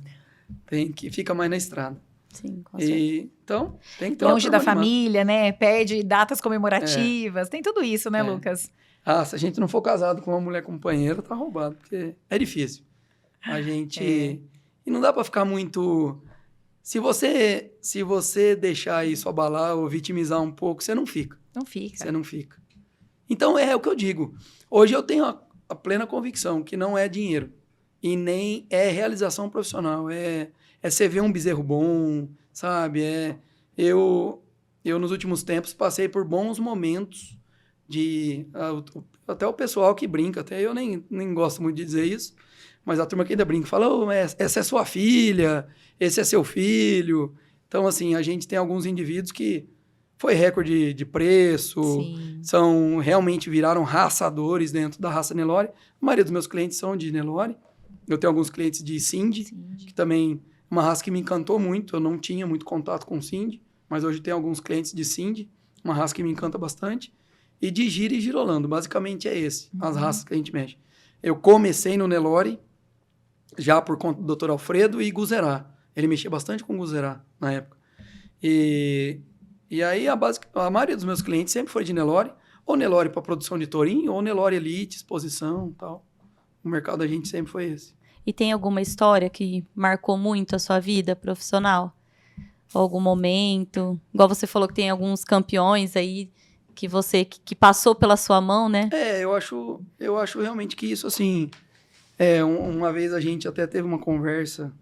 Fica mais na estrada. Sim, com certeza. Então, tem que ter uma Longe da turma animada. família, né? Perde datas comemorativas. Tem tudo isso, né, Lucas? Se a gente não for casado com uma mulher companheira, tá roubado, porque é difícil. A gente... E não dá para ficar muito... Se você deixar isso abalar ou vitimizar um pouco, você não fica. Não fica. Você não fica. Então, é o que eu digo. Hoje eu tenho a plena convicção que não é dinheiro. E nem é realização profissional. É você ver um bezerro bom, sabe? Eu, nos últimos tempos, passei por bons momentos até o pessoal que brinca, até eu nem gosto muito de dizer isso, mas a turma que ainda brinca, fala, essa é sua filha, esse é seu filho. Então, assim, a gente tem alguns indivíduos que foi recorde de preço, realmente viraram raçadores dentro da raça Nelore. A maioria dos meus clientes são de Nelore. Eu tenho alguns clientes de Sindhi, que também é uma raça que me encantou muito. Eu não tinha muito contato com Sindhi, mas hoje tenho alguns clientes de Sindhi, uma raça que me encanta bastante. E de Gira e Girolando, basicamente é as raças que a gente mexe. Eu comecei no Nelore, já por conta do Dr. Alfredo e Guzerá. Ele mexia bastante com Guzerá na época. E aí a maioria dos meus clientes sempre foi de Nelore, ou Nelore para produção de tourinho, ou Nelore Elite, exposição e tal. O mercado da gente sempre foi esse. E tem alguma história que marcou muito a sua vida profissional? Ou algum momento? Igual você falou que tem alguns campeões aí que passou pela sua mão, né? Eu acho realmente que isso, assim... uma vez a gente até teve uma conversa,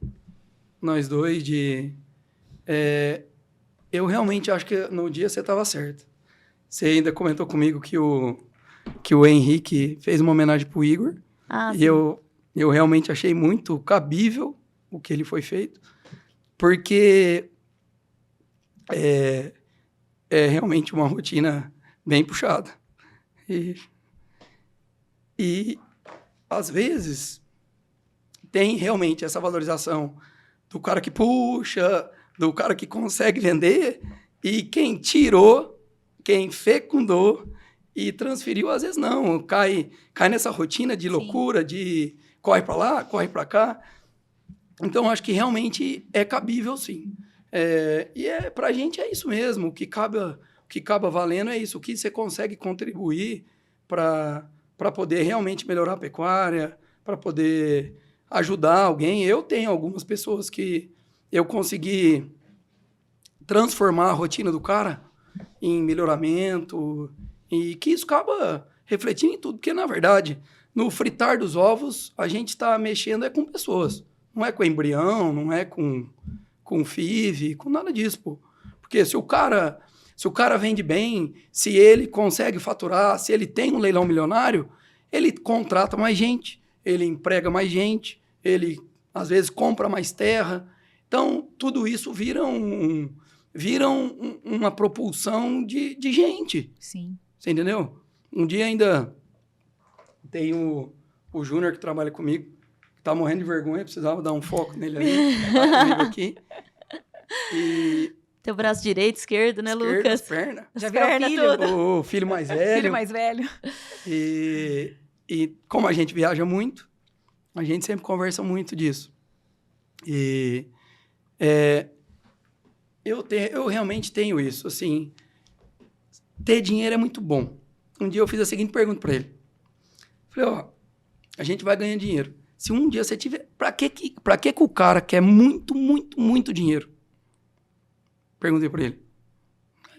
nós dois, eu realmente acho que no dia você estava certo. Você ainda comentou comigo que o Henrique fez uma homenagem pro Igor. E sim. eu realmente achei muito cabível o que ele foi feito, porque é realmente uma rotina bem puxada. E às vezes, tem realmente essa valorização do cara que puxa, do cara que consegue vender, e quem tirou, quem fecundou e transferiu, às vezes não, cai nessa rotina de loucura, de corre para lá, corre para cá. Então, acho que realmente é cabível, sim. Pra gente é isso mesmo, o que acaba valendo é isso, o que você consegue contribuir para poder realmente melhorar a pecuária, para poder ajudar alguém. Eu tenho algumas pessoas que eu consegui transformar a rotina do cara em melhoramento, e que isso acaba refletindo em tudo, porque, na verdade, no fritar dos ovos, a gente está mexendo com pessoas. Não é com embrião, não é com FIV, com nada disso, pô. Porque se o cara vende bem, se ele consegue faturar, se ele tem um leilão milionário, ele contrata mais gente, ele emprega mais gente, ele, às vezes, compra mais terra. Então, tudo isso vira uma propulsão de gente. Sim. Você entendeu? Um dia ainda tem o Júnior que trabalha comigo, que tá morrendo de vergonha, precisava dar um foco nele aí, tá comigo aqui. Teu braço direito, esquerdo, né, Lucas? Perna. Já viu o filho? O filho mais velho. Filho mais velho. E como a gente viaja muito, a gente sempre conversa muito disso. Eu realmente tenho isso, assim, ter dinheiro é muito bom. Um dia eu fiz a seguinte pergunta para ele. Falei, a gente vai ganhar dinheiro. Se um dia você tiver... Pra que o cara quer muito, muito, muito dinheiro? Perguntei para ele.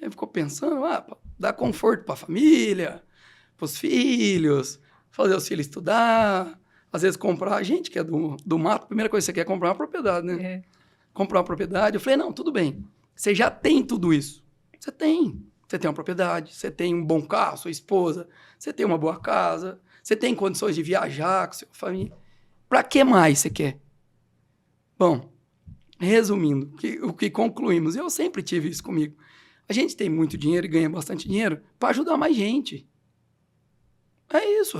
Ele ficou pensando, dar conforto para a família, para os filhos, fazer os filhos estudar, às vezes comprar. A gente que é do mato, a primeira coisa que você quer é comprar uma propriedade, né? Comprar uma propriedade. Eu falei, não, tudo bem. Você já tem tudo isso. Você tem. Você tem uma propriedade, você tem um bom carro, sua esposa, você tem uma boa casa, você tem condições de viajar com sua família. Para que mais você quer? Bom, resumindo, o que concluímos, eu sempre tive isso comigo. A gente tem muito dinheiro e ganha bastante dinheiro para ajudar mais gente. É isso,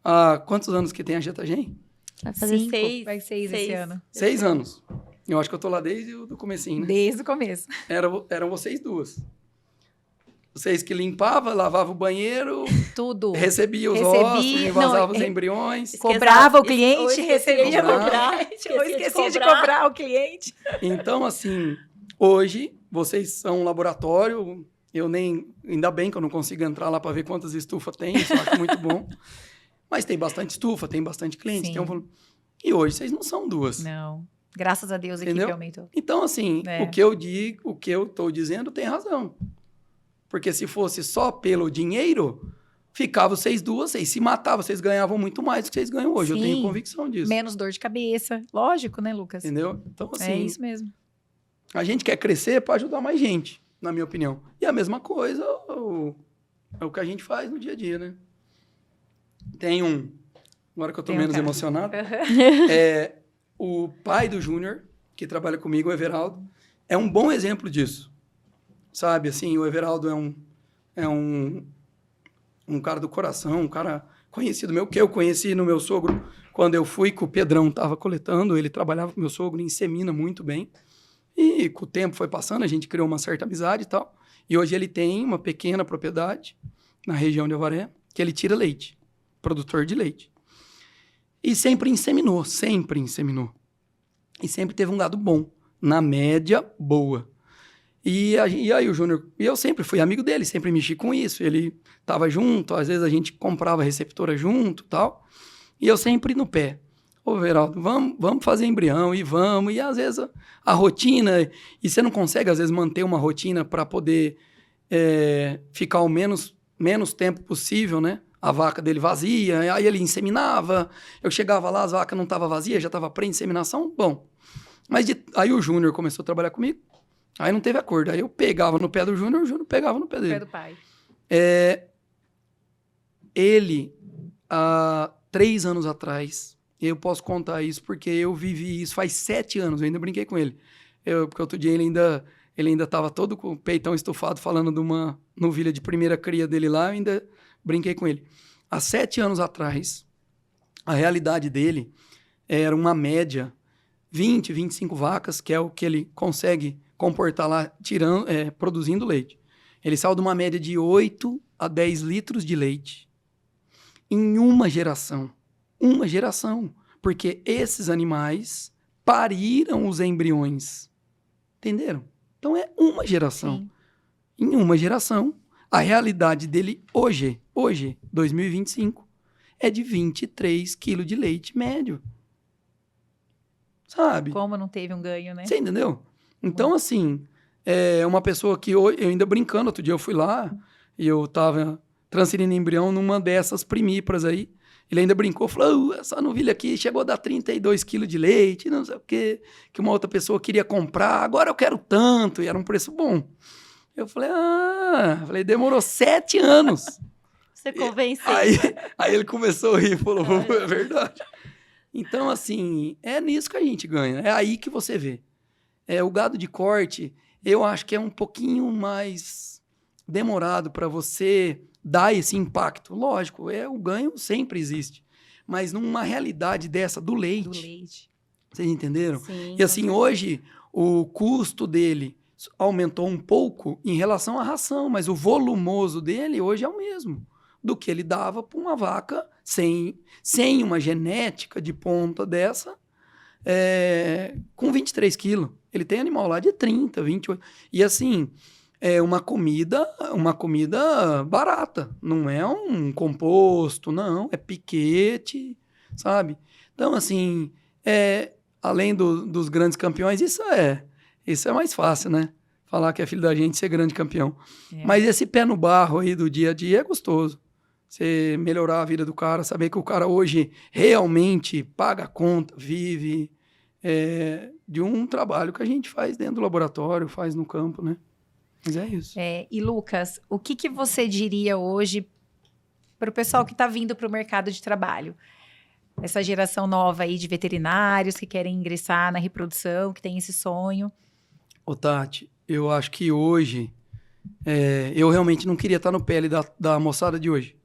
Há quantos anos que tem a Getagen? Vai fazer 6. Vai 6 esse ano. 6 anos. Eu acho que eu tô lá desde o comecinho, né? Desde o começo. Eram vocês duas. Vocês que limpavam, lavavam o banheiro, Tudo. recebia os Recebi- ossos, invasava não, os embriões. cobrava o Ou cliente, esquecia recebia de o cobrar, cliente. Ou esquecia de esquecia de cobrar. cobrar o cliente. Então, assim, hoje, vocês são um laboratório. Ainda bem que eu não consigo entrar lá para ver quantas estufas tem, isso eu acho muito bom. Mas tem bastante estufa, tem bastante cliente. Sim. Tem um volume. E hoje vocês não são duas. Não. Graças a Deus a Entendeu? equipe aumentou. Então, assim, É. o que eu digo, o que eu estou dizendo tem razão. Porque se fosse só pelo dinheiro, ficava vocês duas, vocês se matavam, vocês ganhavam muito mais do que vocês ganham hoje. Eu Sim. tenho convicção disso. Menos dor de cabeça. Lógico, né, Lucas? Entendeu? Então, assim, É isso mesmo. a gente quer crescer para ajudar mais gente, na minha opinião. E a mesma coisa é o que a gente faz no dia a dia, né? Tem agora que eu tô Tem um menos cara. emocionado, o pai do Júnior, que trabalha comigo, o Everaldo, é um bom exemplo disso. Sabe, assim, o Everaldo é um cara do coração, um cara conhecido meu, que eu conheci no meu sogro, quando eu fui, que o Pedrão estava coletando, ele trabalhava com meu sogro, insemina muito bem. E com o tempo foi passando, a gente criou uma certa amizade e tal. E hoje ele tem uma pequena propriedade na região de Avaré, que ele tira leite, produtor de leite. E sempre inseminou, sempre inseminou. E sempre teve um gado bom, na média, boa. E aí o Júnior, e eu sempre fui amigo dele, sempre mexi com isso. Ele estava junto, às vezes a gente comprava receptora junto e tal. E eu sempre no pé. Ô, Veraldo, vamos fazer embrião e vamos. E às vezes a rotina, e você não consegue às vezes manter uma rotina para poder ficar o menos tempo possível, né? A vaca dele vazia, aí ele inseminava. Eu chegava lá, as vacas não estavam vazias, já estava pré-inseminação. Bom, mas aí o Júnior começou a trabalhar comigo. Aí não teve acordo. Aí eu pegava no pé do Júnior, o Júnior pegava no pé dele. Pé do pai. Ele, há 3 anos atrás, eu posso contar isso porque eu vivi isso faz 7 anos, eu ainda brinquei com ele. Porque outro dia ele ainda estava todo com o peitão estufado falando de uma novilha de primeira cria dele lá, eu ainda brinquei com ele. Há 7 anos atrás, a realidade dele era uma média 20, 25 vacas, que é o que ele consegue comportar lá, produzindo leite. Ele saiu de uma média de 8 a 10 litros de leite em uma geração. Uma geração. Porque esses animais pariram os embriões. Entenderam? Então é uma geração. Sim. Em uma geração, a realidade dele hoje, 2025, é de 23 quilos de leite médio. Sabe? Como não teve um ganho, né? Você entendeu? Então, assim, é uma pessoa que eu ainda brincando, outro dia eu fui lá e eu tava transferindo embrião numa dessas primíparas aí. Ele ainda brincou, falou, essa novilha aqui chegou a dar 32 quilos de leite, não sei o quê, que uma outra pessoa queria comprar, agora eu quero tanto, e era um preço bom. Eu falei, demorou 7 anos. Você convenceu. Aí ele começou a rir e falou, é verdade. Então, assim, é nisso que a gente ganha, é aí que você vê. O gado de corte, eu acho que é um pouquinho mais demorado para você dar esse impacto. Lógico, o ganho sempre existe. Mas numa realidade dessa do leite. Vocês entenderam? Sim, E assim, hoje, o custo dele aumentou um pouco em relação à ração, mas o volumoso dele hoje é o mesmo do que ele dava para uma vaca sem uma genética de ponta dessa, com 23 quilos. Ele tem animal lá de 30, 28. E assim, é uma comida barata. Não é um composto, não. É piquete, sabe? Então, assim, além dos grandes campeões, isso é mais fácil, né? Falar que é filho da gente ser grande campeão. Mas esse pé no barro aí do dia a dia é gostoso. Você melhorar a vida do cara, saber que o cara hoje realmente paga a conta, vive de um trabalho que a gente faz dentro do laboratório, faz no campo, né? Mas é isso. E Lucas, o que você diria hoje para o pessoal que está vindo para o mercado de trabalho? Essa geração nova aí de veterinários que querem ingressar na reprodução, que tem esse sonho. Ô, Tati, eu acho que hoje, eu realmente não queria estar no pele da moçada de hoje.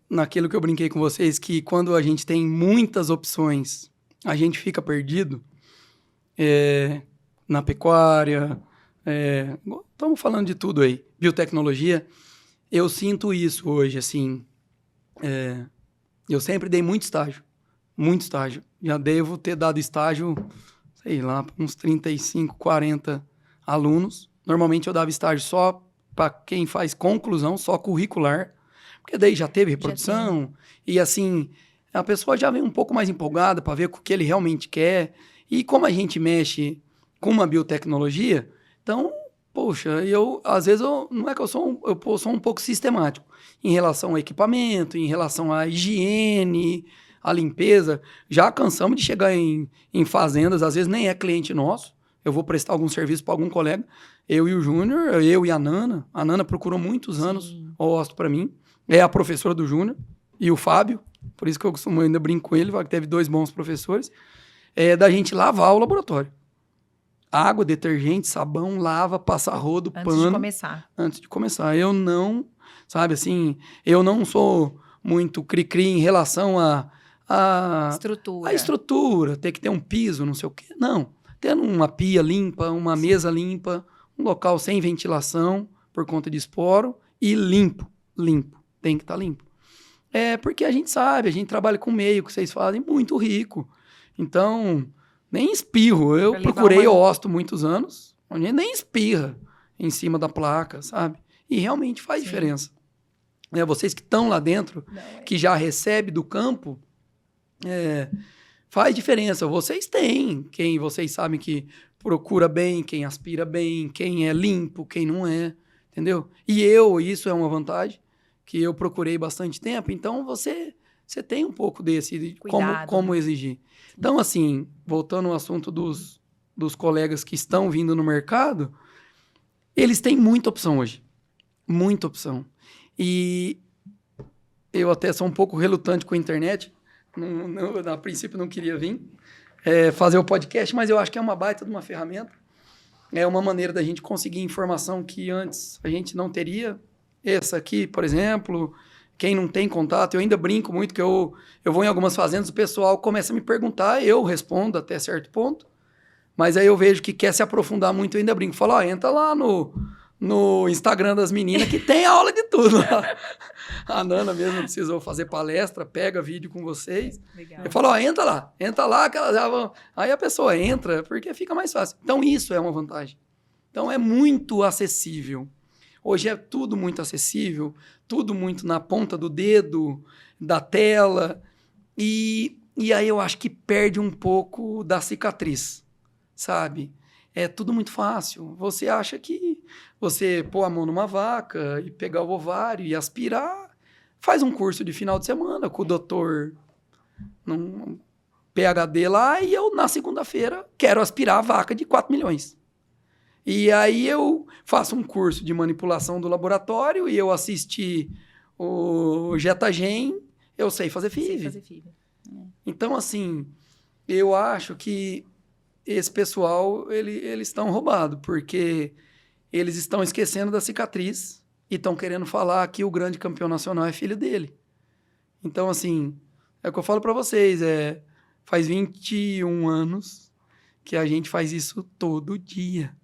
Naquilo que eu brinquei com vocês, que quando a gente tem muitas opções a gente fica perdido na pecuária, estamos falando de tudo aí, biotecnologia. Eu sinto isso hoje, assim, eu sempre dei muito estágio. Já devo ter dado estágio, sei lá, para uns 35, 40 alunos. Normalmente eu dava estágio só para quem faz conclusão, só curricular, porque daí já teve reprodução, e assim, a pessoa já vem um pouco mais empolgada para ver o que ele realmente quer. E como a gente mexe com uma biotecnologia, então, poxa, às vezes, não é que eu sou um pouco sistemático em relação ao equipamento, em relação à higiene, à limpeza. Já cansamos de chegar em fazendas, às vezes nem é cliente nosso, eu vou prestar algum serviço para algum colega, eu e o Júnior, eu e a Nana. A Nana procurou muitos anos o Osto para mim, é a professora do Júnior, e o Fábio, por isso que eu costumo ainda brinco com ele, que teve 2 bons professores, da gente lavar o laboratório. Água, detergente, sabão, lava, passa rodo, pano. Antes de começar. Eu não, sabe assim, eu não sou muito cri-cri em relação a estrutura, ter que ter um piso, não sei o quê. Não. Tendo uma pia limpa, uma mesa limpa, um local sem ventilação por conta de esporo e limpo. Tem que estar limpo. Porque a gente sabe, a gente trabalha com meio que vocês fazem muito rico. Então, nem espirro. Eu procurei Osto muitos anos, onde nem espirra em cima da placa, sabe? E realmente faz diferença. Vocês que estão lá dentro, que já recebem do campo, faz diferença. Vocês têm quem vocês sabem que procura bem, quem aspira bem, quem é limpo, quem não é, entendeu? E isso é uma vantagem, que eu procurei bastante tempo, então você tem um pouco desse, como exigir. Então, assim, voltando ao assunto dos colegas que estão vindo no mercado, eles têm muita opção hoje. Muita opção. E eu até sou um pouco relutante com a internet. A princípio não queria vir fazer o podcast, mas eu acho que é uma baita de uma ferramenta. É uma maneira da gente conseguir informação que antes a gente não teria. Essa aqui, por exemplo, quem não tem contato, eu ainda brinco muito que eu vou em algumas fazendas, o pessoal começa a me perguntar, eu respondo até certo ponto, mas aí eu vejo que quer se aprofundar muito, eu ainda brinco. Falo, entra lá no Instagram das meninas que tem aula de tudo lá. A Nana mesmo precisou fazer palestra, pega vídeo com vocês. Legal. Eu falo, entra lá que elas já vão... Aí a pessoa entra, porque fica mais fácil. Então isso é uma vantagem. Então é muito acessível. Hoje é tudo muito acessível, tudo muito na ponta do dedo, da tela, e aí eu acho que perde um pouco da cicatriz, sabe? É tudo muito fácil. Você acha que você pôr a mão numa vaca e pegar o ovário e aspirar, faz um curso de final de semana com o doutor num PhD lá, e eu, na segunda-feira, quero aspirar a vaca de 4 milhões. E aí eu faço um curso de manipulação do laboratório e eu assisti o Getagen, eu sei fazer FIV. Então, assim, eu acho que esse pessoal, eles estão roubados, porque eles estão esquecendo da cicatriz e estão querendo falar que o grande campeão nacional é filho dele. Então, assim, é o que eu falo para vocês, faz 21 anos que a gente faz isso todo dia.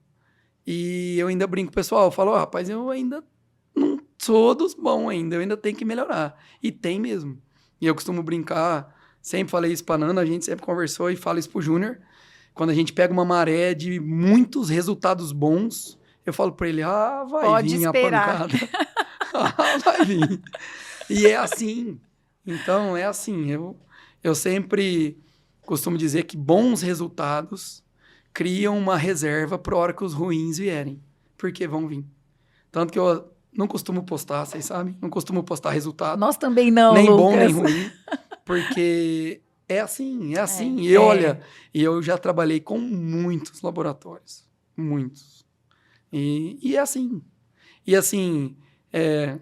E eu ainda brinco com o pessoal, eu falo, rapaz, eu ainda não sou dos bons ainda, eu ainda tenho que melhorar. E tem mesmo. E eu costumo brincar, sempre falei isso pra Nana, a gente sempre conversou e fala isso pro Júnior. Quando a gente pega uma maré de muitos resultados bons, eu falo pra ele, vai Pode vir esperar. A pancada. Vai vir. E é assim. Então, é assim. Eu sempre costumo dizer que bons resultados criam uma reserva para a hora que os ruins vierem, porque vão vir. Tanto que eu não costumo postar, vocês sabem? Não costumo postar resultado. Nós também não, nem Lucas. Bom, nem ruim, porque é assim. E eu já trabalhei com muitos laboratórios, muitos. E é assim. E assim...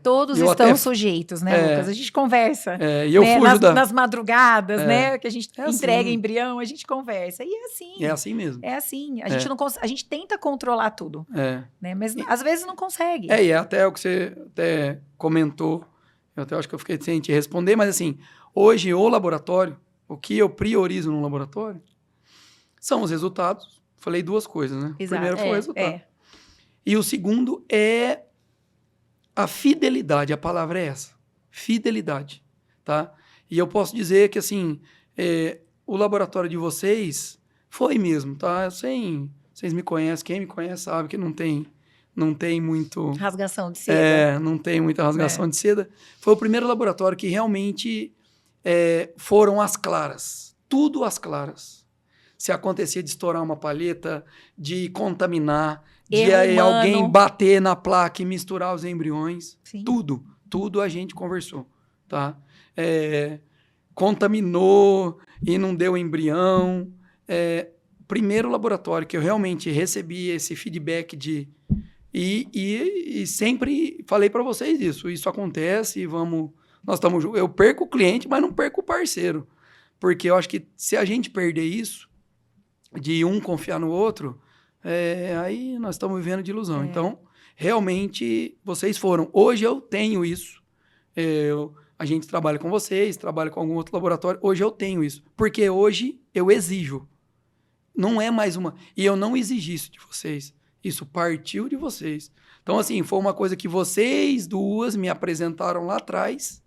Todos estão sujeitos, né, Lucas? A gente conversa. E eu fujo nas madrugadas, né? Que a gente entrega embrião, a gente conversa. E é assim. É assim mesmo. É assim. A gente não a gente tenta controlar tudo. Né? Mas às vezes não consegue. E até o que você até comentou, eu até acho que eu fiquei sem te responder, mas assim, hoje o laboratório, o que eu priorizo no laboratório são os resultados. Falei duas coisas, né? Exato. O primeiro foi o resultado. É. E o segundo é a fidelidade. A palavra é essa. Fidelidade, tá? E eu posso dizer que, assim, o laboratório de vocês foi mesmo, tá? Vocês me conhecem, quem me conhece sabe que não tem muito... Rasgação de seda. Não tem muita rasgação de seda. Foi o primeiro laboratório que realmente foram às claras. Tudo às claras. Se acontecia de estourar uma palheta, de contaminar, de alguém bater na placa e misturar os embriões. Sim. Tudo a gente conversou, tá? Contaminou e não deu embrião. Primeiro laboratório que eu realmente recebi esse feedback e sempre falei para vocês isso acontece e nós estamos juntos. Eu perco o cliente, mas não perco o parceiro, porque eu acho que se a gente perder isso, de um confiar no outro, aí nós estamos vivendo de ilusão. Então, realmente, vocês foram. Hoje eu tenho isso. A gente trabalha com vocês, trabalha com algum outro laboratório. Hoje eu tenho isso, porque hoje eu exijo. Não é mais uma... E eu não exigi isso de vocês. Isso partiu de vocês. Então, assim, foi uma coisa que vocês duas me apresentaram lá atrás,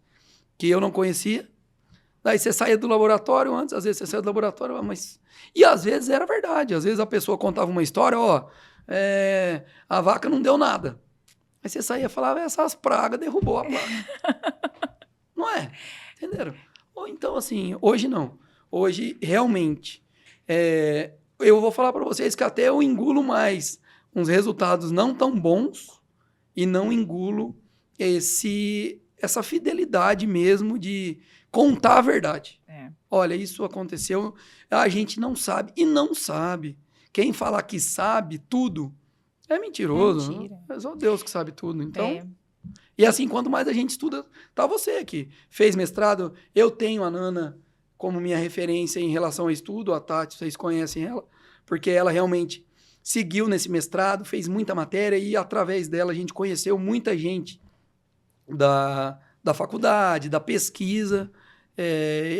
que eu não conhecia. Daí você saía do laboratório antes, às vezes você saía do laboratório, mas... E às vezes era verdade. Às vezes a pessoa contava uma história, a vaca não deu nada. Aí você saía e falava, essas pragas derrubou a placa. Não é? Entenderam? Ou então, assim, hoje não. Hoje, realmente... eu vou falar para vocês que até eu engulo mais uns resultados não tão bons e não engulo essa fidelidade mesmo de contar a verdade. Olha, isso aconteceu, a gente não sabe. E não sabe. Quem falar que sabe tudo é mentiroso. Mentira. É só Deus que sabe tudo. Então... E assim, quanto mais a gente estuda, tá você aqui. Fez mestrado, eu tenho a Nana como minha referência em relação ao estudo, a Tati, vocês conhecem ela, porque ela realmente seguiu nesse mestrado, fez muita matéria e através dela a gente conheceu muita gente da faculdade, da pesquisa.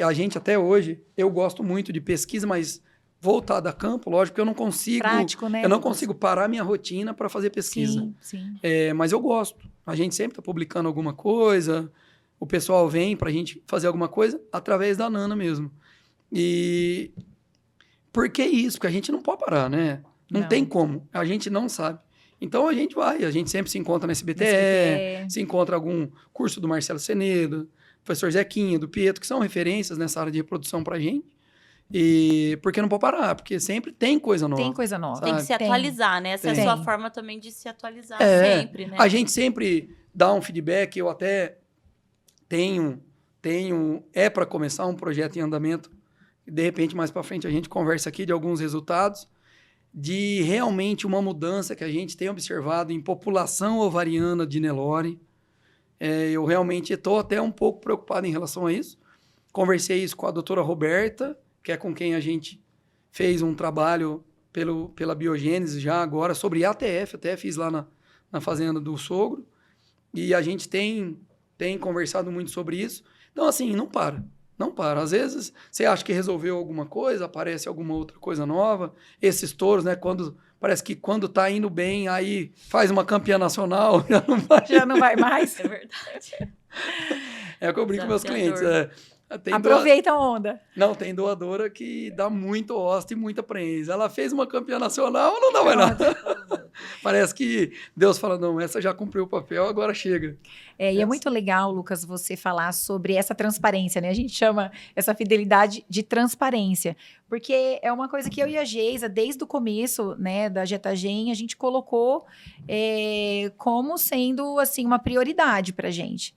A gente até hoje, eu gosto muito de pesquisa, mas voltada a campo, lógico que eu não consigo... Prático, né? Eu não consigo parar minha rotina para fazer pesquisa. Sim. Mas eu gosto. A gente sempre está publicando alguma coisa... O pessoal vem para a gente fazer alguma coisa através da Nana mesmo. E por que isso? Porque a gente não pode parar, né? Não tem como. A gente não sabe. Então a gente vai. A gente sempre se encontra na SBTE, se encontra algum curso do Marcelo Senedo, do professor Zequinha, do Pietro, que são referências nessa área de reprodução para a gente. E por que não pode parar? Porque sempre tem coisa nova. Tem coisa nova. Tem que se atualizar, né? Essa é a sua forma também de se atualizar sempre, né? A gente sempre dá um feedback. Eu até... tenho para começar um projeto em andamento, de repente mais para frente a gente conversa aqui de alguns resultados, de realmente uma mudança que a gente tem observado em população ovariana de Nelore. Eu realmente estou até um pouco preocupado em relação a isso. Conversei isso com a doutora Roberta, que é com quem a gente fez um trabalho pela biogênese já agora, sobre ATF, até fiz lá na fazenda do sogro, e a gente tem conversado muito sobre isso. Então, assim, não para. Às vezes, você acha que resolveu alguma coisa, aparece alguma outra coisa nova. Esses touros, né? Parece que quando tá indo bem, aí faz uma campeã nacional, já não vai mais. É verdade. É o que eu brinco com meus clientes. Aproveita a onda. Não, tem doadora que dá muito osto e muita prensa. Ela fez uma campeã nacional, não dá mais nada. Parece que Deus fala, não, essa já cumpriu o papel, agora chega. E é muito legal, Lucas, você falar sobre essa transparência, né? A gente chama essa fidelidade de transparência, porque é uma coisa que eu e a Geisa, desde o começo, né, da Getagen, a gente colocou como sendo, assim, uma prioridade pra gente.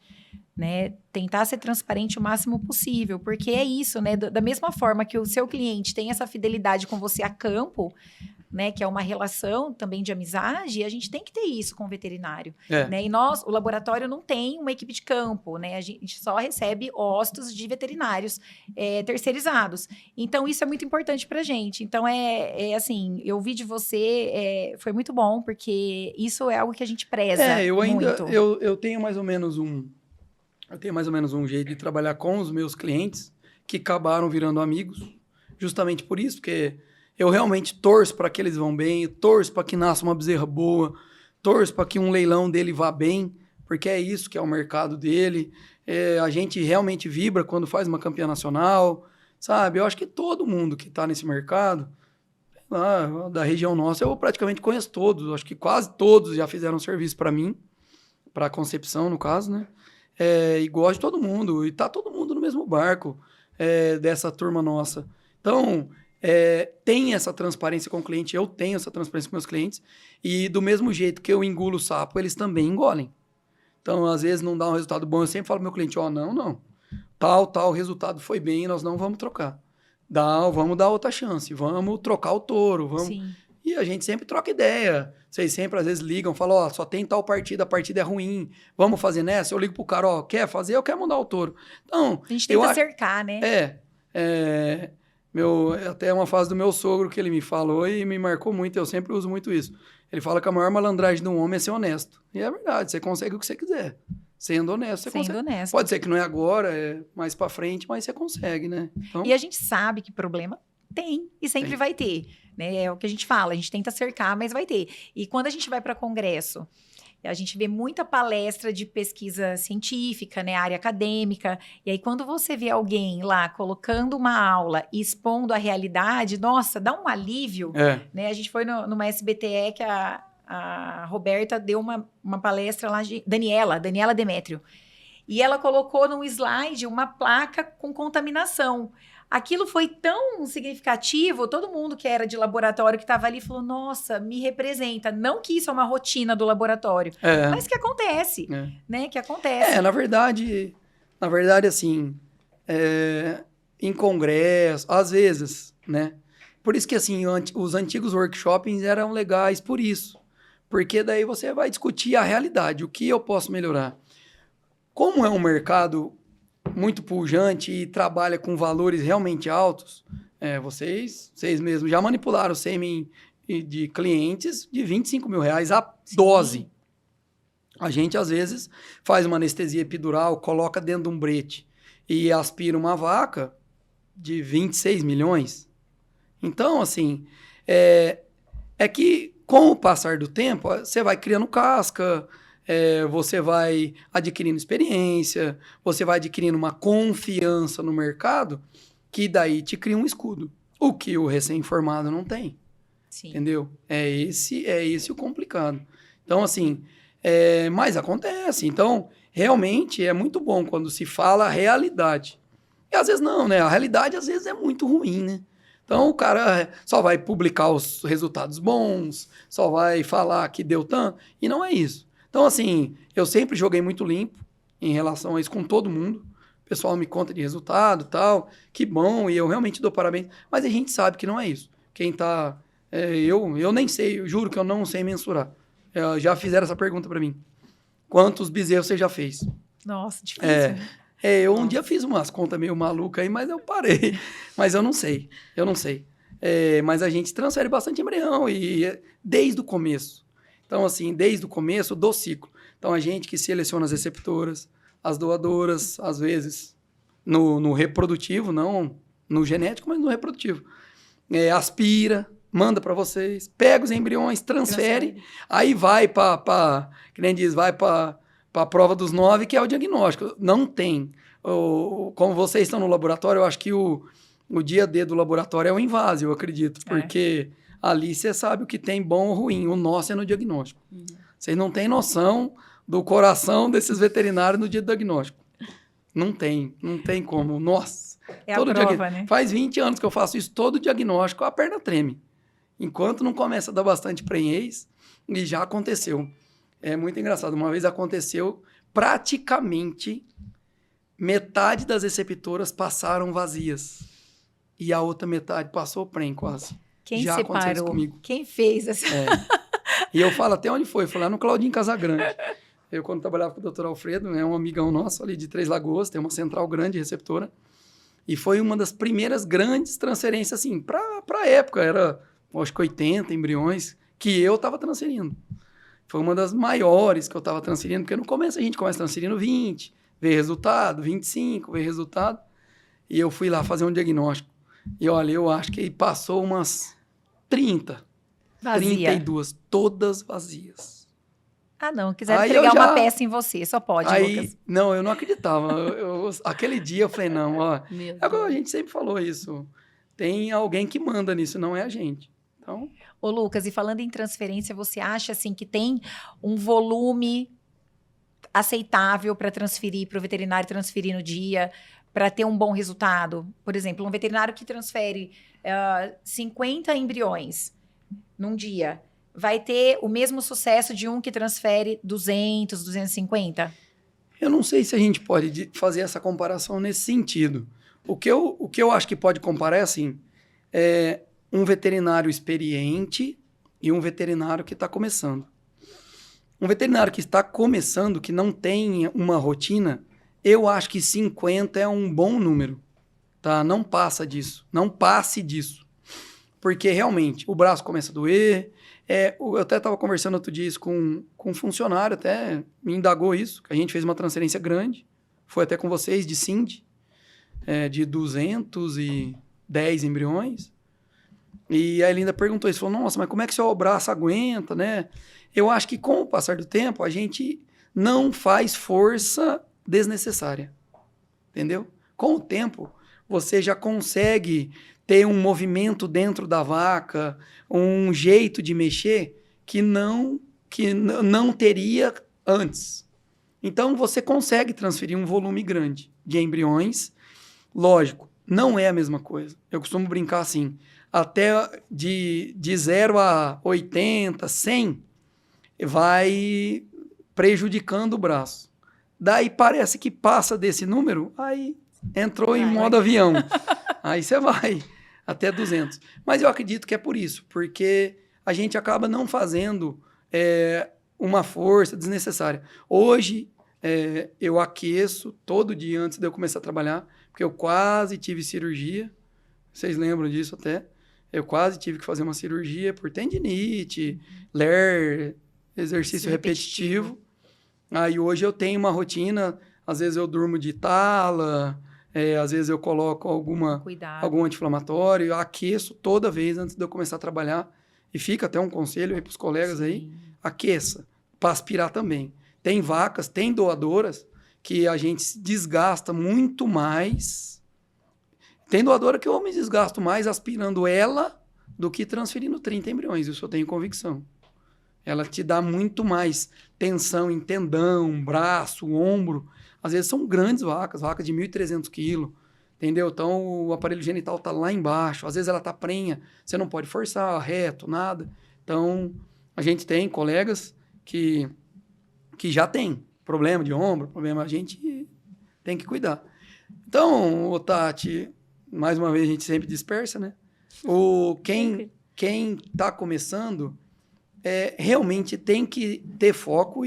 Né, tentar ser transparente o máximo possível, porque é isso, né? Da mesma forma que o seu cliente tem essa fidelidade com você a campo, né? Que é uma relação também de amizade, a gente tem que ter isso com o veterinário. Né? E nós, o laboratório não tem uma equipe de campo, né? A gente só recebe ostos de veterinários terceirizados. Então, isso é muito importante pra gente. Então, assim, eu vi de você, foi muito bom, porque isso é algo que a gente preza muito. Eu tenho mais ou menos um jeito de trabalhar com os meus clientes, que acabaram virando amigos, justamente por isso, porque eu realmente torço para que eles vão bem, eu torço para que nasça uma bezerra boa, torço para que um leilão dele vá bem, porque é isso que é o mercado dele. A gente realmente vibra quando faz uma campeã nacional, sabe? Eu acho que todo mundo que está nesse mercado, lá, da região nossa, eu praticamente conheço todos, acho que quase todos já fizeram serviço para mim, para a concepção, no caso, né? E gosto de todo mundo, e tá todo mundo no mesmo barco dessa turma nossa. Então, tem essa transparência com o cliente, eu tenho essa transparência com meus clientes, e do mesmo jeito que eu engulo o sapo, eles também engolem. Então, às vezes não dá um resultado bom, eu sempre falo pro meu cliente, não, tal resultado foi bem, nós não vamos trocar. Vamos dar outra chance, vamos trocar o touro, vamos... Sim. E a gente sempre troca ideia. Vocês sempre, às vezes, ligam, falam, só tem tal partida, a partida é ruim, vamos fazer nessa? Eu ligo pro cara, quer fazer? Eu quero mudar o touro. Então, a gente tenta cercar, né? Até uma fase do meu sogro que ele me falou e me marcou muito, eu sempre uso muito isso. Ele fala que a maior malandragem de um homem é ser honesto. E é verdade, você consegue o que você quiser. Sendo honesto, você consegue. Honesto. Pode ser que não é agora, é mais pra frente, mas você consegue, né? Então... E a gente sabe que problema tem e sempre vai ter, né? É o que a gente fala, a gente tenta cercar, mas vai ter. E quando a gente vai para congresso, a gente vê muita palestra de pesquisa científica, né, área acadêmica, e aí quando você vê alguém lá colocando uma aula e expondo a realidade, nossa, dá um alívio, né? A gente foi numa SBTE que a Roberta deu uma palestra lá de Daniela Demétrio, e ela colocou num slide uma placa com contaminação. Aquilo foi tão significativo, todo mundo que era de laboratório que estava ali falou, nossa, me representa. Não que isso é uma rotina do laboratório, mas que acontece, né? Que acontece. Na verdade, assim, em congresso, às vezes, né? Por isso que, assim, os antigos workshops eram legais por isso. Porque daí você vai discutir a realidade, o que eu posso melhorar. Como é um mercado muito pujante e trabalha com valores realmente altos, vocês mesmos já manipularam sêmen de clientes de R$25 mil a dose. A gente, às vezes, faz uma anestesia epidural, coloca dentro de um brete e aspira uma vaca de 26 milhões. Então, assim, é que com o passar do tempo, você vai criando casca, você vai adquirindo experiência, você vai adquirindo uma confiança no mercado, que daí te cria um escudo. O que o recém-formado não tem. Sim. Entendeu? É esse o complicado. Então, assim, mas acontece. Então, realmente é muito bom quando se fala a realidade. E às vezes não, né? A realidade às vezes é muito ruim, né? Então, o cara só vai publicar os resultados bons, só vai falar que deu tanto, e não é isso. Então, assim, eu sempre joguei muito limpo em relação a isso com todo mundo. O pessoal me conta de resultado e tal, que bom, e eu realmente dou parabéns. Mas a gente sabe que não é isso. Quem tá... eu nem sei, eu juro que eu não sei mensurar. Já fizeram essa pergunta para mim. Quantos bezerros você já fez? Nossa, difícil. Eu um dia fiz umas contas meio malucas aí, mas eu parei. Mas eu não sei. Mas a gente transfere bastante embrião e desde o começo. Então, assim, desde o começo do ciclo. Então, a gente que seleciona as receptoras, as doadoras, às vezes, no reprodutivo, não no genético, mas no reprodutivo. Aspira, manda para vocês, pega os embriões, transfere. Aí vai para, que nem diz, vai para a prova dos 9, que é o diagnóstico. Não tem. Como vocês estão no laboratório, eu acho que o dia D do laboratório é o invase, eu acredito. Porque ali você sabe o que tem bom ou ruim. O nosso é no diagnóstico. Vocês não têm noção do coração desses veterinários no dia do diagnóstico. Não tem como. Nossa. Todo a prova, né? Faz 20 anos que eu faço isso, todo diagnóstico, a perna treme. Enquanto não começa a dar bastante prenhez, e já aconteceu. É muito engraçado. Uma vez aconteceu, praticamente metade das receptoras passaram vazias. E a outra metade passou prenhe quase. Quem já separou? aconteceu isso comigo. Quem fez essa? E eu falo até onde foi. Foi lá no Claudinho Casagrande. Eu, quando trabalhava com o Dr. Alfredo, um amigão nosso ali de Três Lagoas, tem uma central grande receptora. E foi uma das primeiras grandes transferências, assim, para a época. Era, acho que 80 embriões que eu estava transferindo. Foi uma das maiores que eu estava transferindo, porque no começo a gente começa transferindo 20, vê resultado, 25, vê resultado. E eu fui lá fazer um diagnóstico. E olha, eu acho que passou umas 30, Vazia. 32, todas vazias. Ah, não. Quiseram Aí entregar eu já- uma peça em você. Só pode, Lucas. Não, eu não acreditava. Aquele dia eu falei, não, ó. Meu Agora a Deus. gente sempre falou isso. Tem alguém que manda nisso, não é a gente. Então, Ô, Lucas, e falando em transferência, você acha, assim, que tem um volume aceitável para transferir, para o veterinário transferir no dia, para ter um bom resultado? Por exemplo, um veterinário que transfere 50 embriões num dia, vai ter o mesmo sucesso de um que transfere 200, 250? eu não sei se a gente pode fazer essa comparação nesse sentido. O que eu acho que pode comparar é assim, um veterinário experiente e um veterinário que está começando. Um veterinário que está começando, que não tem uma rotina, eu acho que 50 é um bom número, tá? Não passa disso, não passe disso. Porque realmente o braço começa a doer. Eu até estava conversando outro dia isso com um funcionário, até me indagou isso, que a gente fez uma transferência grande, foi até com vocês, de Cindy, de 210 embriões. E aí ele ainda perguntou isso, falou, nossa, mas como é que seu braço aguenta, né? Eu acho que com o passar do tempo, a gente não faz força desnecessária, entendeu? Com o tempo, você já consegue ter um movimento dentro da vaca, um jeito de mexer que não teria antes. Então, você consegue transferir um volume grande de embriões. Lógico, não é a mesma coisa. Eu costumo brincar assim, até de 0 a 80, 100, vai prejudicando o braço. Daí parece que passa desse número, aí entrou em modo avião. Aí você vai até 200. Mas eu acredito que é por isso, porque a gente acaba não fazendo uma força desnecessária. Hoje, eu aqueço todo dia antes de eu começar a trabalhar, porque eu quase tive cirurgia. Vocês lembram disso até? Eu quase tive que fazer uma cirurgia por tendinite, LER, exercício repetitivo. Aí hoje eu tenho uma rotina, às vezes eu durmo de tala, às vezes eu coloco algum anti-inflamatório, eu aqueço toda vez antes de eu começar a trabalhar. E fica até um conselho aí para os colegas aí, aqueça, para aspirar também. Tem vacas, tem doadoras que a gente se desgasta muito mais. Tem doadora que eu me desgasto mais aspirando ela do que transferindo 30 embriões, isso eu tenho convicção. Ela te dá muito mais tensão em tendão, braço, ombro. Às vezes são grandes vacas de 1.300 quilos, entendeu? Então o aparelho genital está lá embaixo, às vezes ela está prenha, você não pode forçar reto, nada. Então a gente tem colegas que já tem problema de ombro, a gente tem que cuidar. Então, Tati, mais uma vez a gente sempre dispersa, né? Quem está começando realmente tem que ter foco,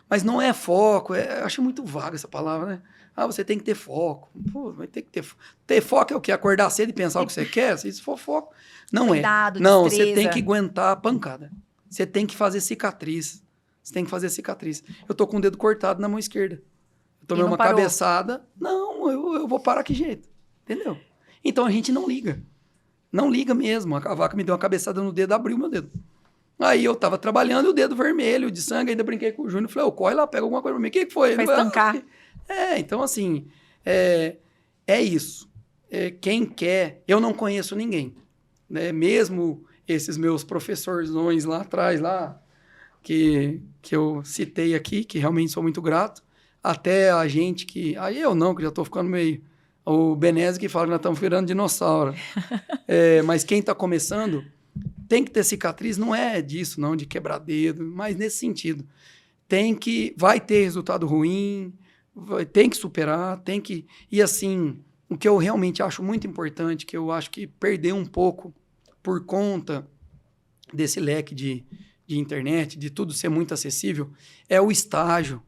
mas não é foco, eu acho muito vaga essa palavra, né? Você tem que ter foco. Pô, vai ter que ter foco. Ter foco é o quê? Acordar cedo e pensar o que você quer? Se isso for foco, não Cuidado, não, destreza. você tem que aguentar a pancada. Você tem que fazer cicatriz. Eu tô com o dedo cortado na mão esquerda. Eu tomei uma cabeçada. Não, eu vou parar que jeito. Entendeu? Então a gente não liga. Não liga mesmo. A vaca me deu uma cabeçada no dedo, abriu meu dedo. Aí eu tava trabalhando e o dedo vermelho, de sangue, ainda brinquei com o Júnior. Falei, corre lá, pega alguma coisa pra mim. O que foi? Vai estancar. Então assim, é isso. Quem quer... Eu não conheço ninguém. Né? Mesmo esses meus professorzões lá atrás, que eu citei aqui, que realmente sou muito grato, até a gente que... Aí eu não, que já tô ficando meio... O Benese que fala que nós estamos virando dinossauro. Mas quem está começando tem que ter cicatriz, não é disso, não, de quebrar dedo, mas nesse sentido. Vai ter resultado ruim, tem que superar, E assim, o que eu realmente acho muito importante, que eu acho que perdeu um pouco por conta desse leque de internet, de tudo ser muito acessível, é o estágio.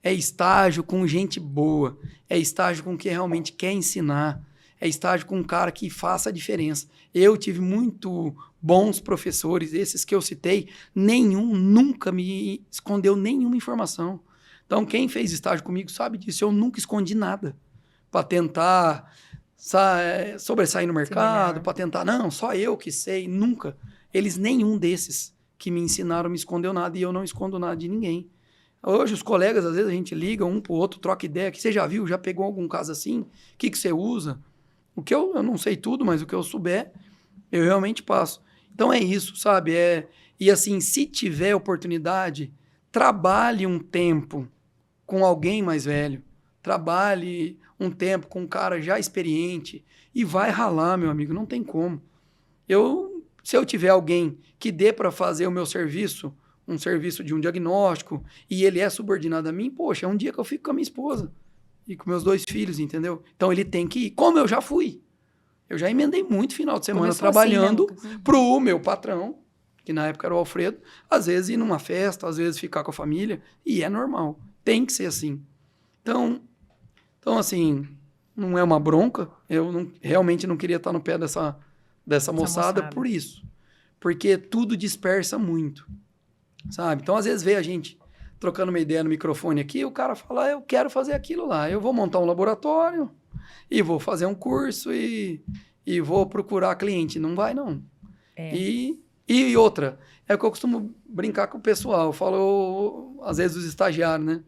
É estágio com gente boa, é estágio com quem realmente quer ensinar, é estágio com um cara que faça a diferença. Eu tive muito bons professores, esses que eu citei, nenhum nunca me escondeu nenhuma informação. Então, quem fez estágio comigo sabe disso, eu nunca escondi nada para tentar sobressair no mercado, para tentar, não, só eu que sei, nunca. Nenhum desses que me ensinaram me escondeu nada e eu não escondo nada de ninguém. Hoje os colegas, às vezes a gente liga um pro outro, troca ideia, que você já viu, já pegou algum caso assim? O que você usa? O que eu não sei tudo, mas o que eu souber, eu realmente passo. Então é isso, sabe? E assim, se tiver oportunidade, trabalhe um tempo com alguém mais velho. Trabalhe um tempo com um cara já experiente e vai ralar, meu amigo, não tem como. Se eu tiver alguém que dê para fazer o meu serviço, um serviço de um diagnóstico, e ele é subordinado a mim, poxa, é um dia que eu fico com a minha esposa e com meus 2 filhos, entendeu? Então ele tem que ir, como eu já fui. Eu já emendei muito final de semana trabalhando pro meu patrão, que na época era o Alfredo, às vezes ir numa festa, às vezes ficar com a família, e é normal, tem que ser assim. Então assim, não é uma bronca, realmente não queria estar no pé dessa moçada por isso, porque tudo dispersa muito, sabe? Então, às vezes, vê a gente trocando uma ideia no microfone aqui, o cara fala, eu quero fazer aquilo lá, eu vou montar um laboratório e vou fazer um curso e vou procurar cliente. Não vai, não. E outra, é o que eu costumo brincar com o pessoal, eu falo, às vezes, os estagiários, né?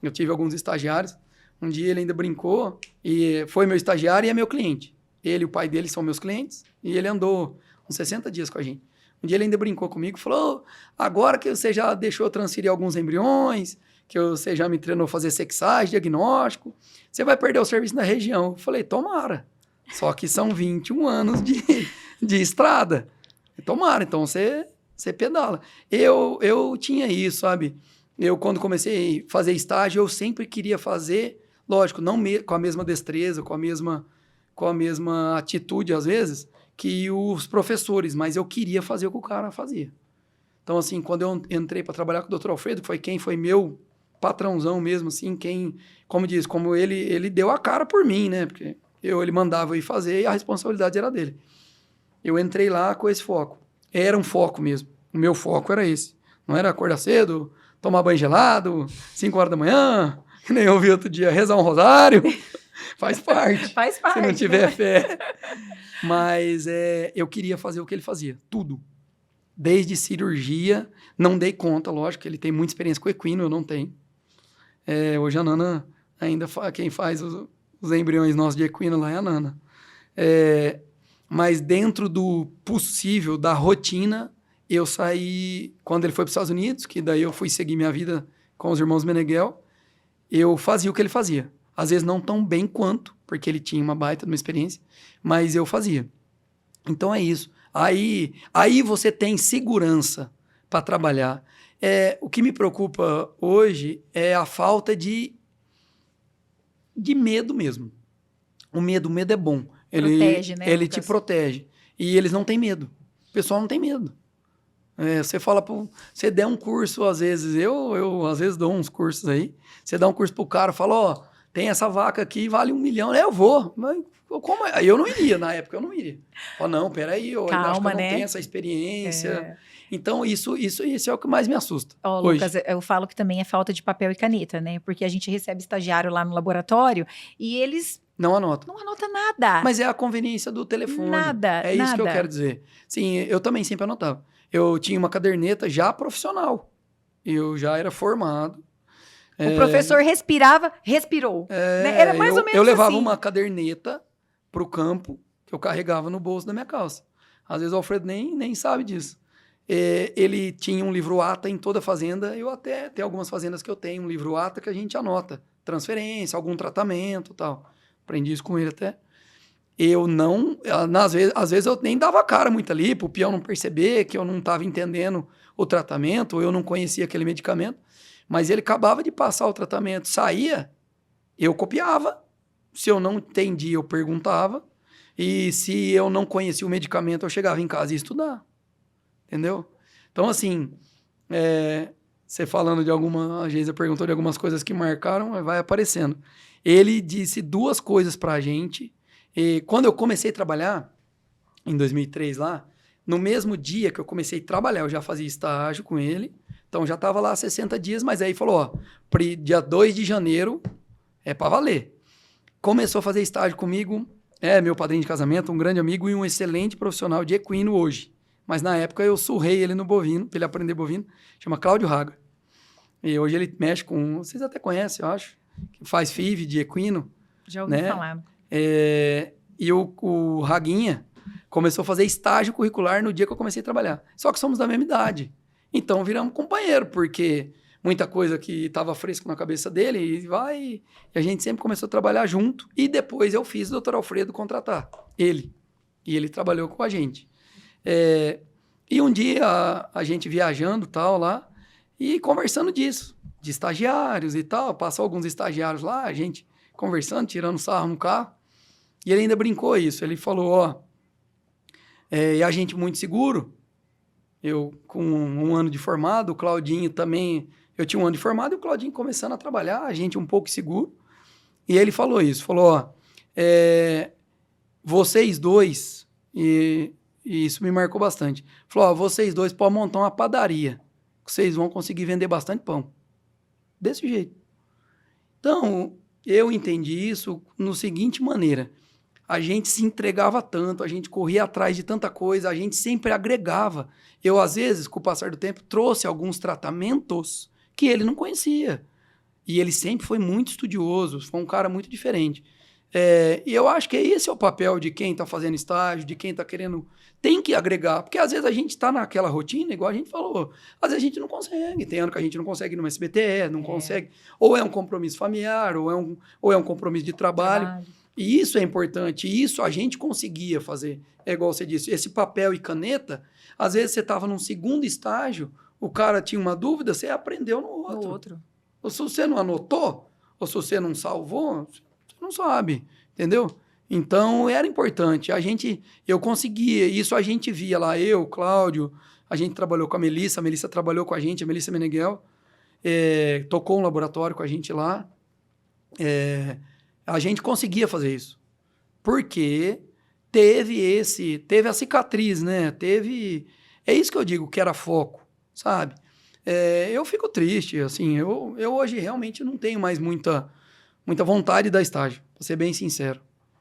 Eu tive alguns estagiários, um dia ele ainda brincou, e foi meu estagiário e é meu cliente. Ele e o pai dele são meus clientes, e ele andou uns 60 dias com a gente. Um dia ele ainda brincou comigo, falou, agora que você já deixou eu transferir alguns embriões, que você já me treinou a fazer sexagem, diagnóstico, você vai perder o serviço na região. Eu falei, tomara. Só que são 21 anos de estrada. Tomara, então você pedala. Eu tinha isso, sabe? Eu, quando comecei a fazer estágio, eu sempre queria fazer, lógico, não com a mesma destreza, com a mesma atitude, às vezes, que os professores, mas eu queria fazer o que o cara fazia. Então, assim, quando eu entrei para trabalhar com o Dr. Alfredo, que foi quem foi meu patrãozão mesmo, assim, como ele deu a cara por mim, né? Porque ele mandava eu ir fazer e a responsabilidade era dele. Eu entrei lá com esse foco. Era um foco mesmo. O meu foco era esse. Não era acordar cedo, tomar banho gelado, 5 horas da manhã, que nem eu vi outro dia, rezar um rosário. Faz parte. Faz parte. Se não tiver fé. Mas eu queria fazer o que ele fazia. Tudo. Desde cirurgia, não dei conta, lógico, ele tem muita experiência com equino, eu não tenho. Hoje a Nana ainda quem faz os embriões nossos de equino lá é a Nana. Mas dentro do possível, da rotina, eu saí, quando ele foi para os Estados Unidos, que daí eu fui seguir minha vida com os irmãos Meneghel, eu fazia o que ele fazia. Às vezes não tão bem quanto, porque ele tinha uma baita de uma experiência, mas eu fazia. Então é isso. Aí você tem segurança para trabalhar. O que me preocupa hoje é a falta de medo mesmo. O medo é bom. Protege, né, ele Lucas? te protege. E eles não têm medo. O pessoal não tem medo. Você fala, você der um curso, às vezes, eu às vezes dou uns cursos aí, você dá um curso pro cara, fala, ó, tem essa vaca aqui, vale 1 milhão. Eu vou, mas como é? Eu não iria, na época eu não iria. Não, peraí, eu acho que eu não tenho essa experiência. Então, isso é o que mais me assusta. Hoje. Lucas, eu falo que também é falta de papel e caneta, né? Porque a gente recebe estagiário lá no laboratório e eles... Não anota. Não anota nada. Mas é a conveniência do telefone. Nada, É isso que eu quero dizer. Sim, eu também sempre anotava. Eu tinha uma caderneta já profissional. Eu já era formado. O professor respirou. Né? Era mais ou menos eu levava assim. uma caderneta para o campo que eu carregava no bolso da minha calça. Às vezes o Alfredo nem sabe disso. Ele tinha um livro ATA em toda fazenda. Eu até tenho algumas fazendas que eu tenho um livro ATA que a gente anota. Transferência, algum tratamento e tal. Aprendi isso com ele até. Eu não... Às vezes eu nem dava cara muito ali, para o peão não perceber que eu não estava entendendo o tratamento, ou eu não conhecia aquele medicamento. Mas ele acabava de passar o tratamento, saía, eu copiava. Se eu não entendia, eu perguntava. E se eu não conhecia o medicamento, eu chegava em casa e ia estudar. Entendeu? Então, assim, você falando de a Geisa perguntou de algumas coisas que marcaram, vai aparecendo. Ele disse 2 coisas pra gente. E quando eu comecei a trabalhar, em 2003 lá, no mesmo dia que eu comecei a trabalhar, eu já fazia estágio com ele. Então, já estava lá 60 dias, mas aí falou, ó, dia 2 de janeiro é para valer. Começou a fazer estágio comigo É meu padrinho de casamento, um grande amigo e um excelente profissional de equino hoje. Mas na época eu surrei ele no bovino, para ele aprender bovino. Chama Cláudio Raga. E hoje ele mexe com... Vocês até conhecem, eu acho. Que faz FIV de equino. Já ouvi né? falar. E o Raguinha começou a fazer estágio curricular no dia que eu comecei a trabalhar. Só que somos da mesma idade. Então viramos companheiro, porque muita coisa que estava fresco na cabeça dele e a gente sempre começou a trabalhar junto. E depois eu fiz o Dr. Alfredo contratar ele. E ele trabalhou com a gente. E um dia a gente viajando tal lá e conversando disso, de estagiários e tal. Passou alguns estagiários lá, a gente conversando, tirando sarro no carro. E ele ainda brincou isso. Ele falou, e a gente muito seguro. Eu com um ano de formado, o Claudinho também... Eu tinha um ano de formado e o Claudinho começando a trabalhar, a gente um pouco seguro. E ele falou isso, falou, vocês dois, e isso me marcou bastante, falou, vocês dois podem montar uma padaria, que vocês vão conseguir vender bastante pão. Desse jeito. Então, eu entendi isso no seguinte maneira, a gente se entregava tanto, a gente corria atrás de tanta coisa, a gente sempre agregava. Eu, às vezes, com o passar do tempo, trouxe alguns tratamentos que ele não conhecia. E ele sempre foi muito estudioso, foi um cara muito diferente. E eu acho que esse é o papel de quem está fazendo estágio, de quem está querendo... Tem que agregar, porque às vezes a gente está naquela rotina, igual a gente falou, às vezes a gente não consegue, tem ano que a gente não consegue ir no SBT, não consegue, ou é um compromisso familiar, ou é um compromisso de trabalho. E isso é importante, e isso a gente conseguia fazer. É igual você disse, esse papel e caneta, às vezes você estava num segundo estágio, o cara tinha uma dúvida, você aprendeu no outro. Ou se você não anotou, ou se você não salvou, você não sabe, entendeu? Então, era importante. Eu conseguia, isso a gente via lá, eu, Cláudio, a gente trabalhou com a Melissa trabalhou com a gente, a Melissa Meneghel, tocou um laboratório com a gente lá. A gente conseguia fazer isso. Porque teve a cicatriz, né? É isso que eu digo, que era foco, sabe? Eu fico triste, assim, eu hoje realmente não tenho mais muita vontade de dar estágio, pra ser bem sincero.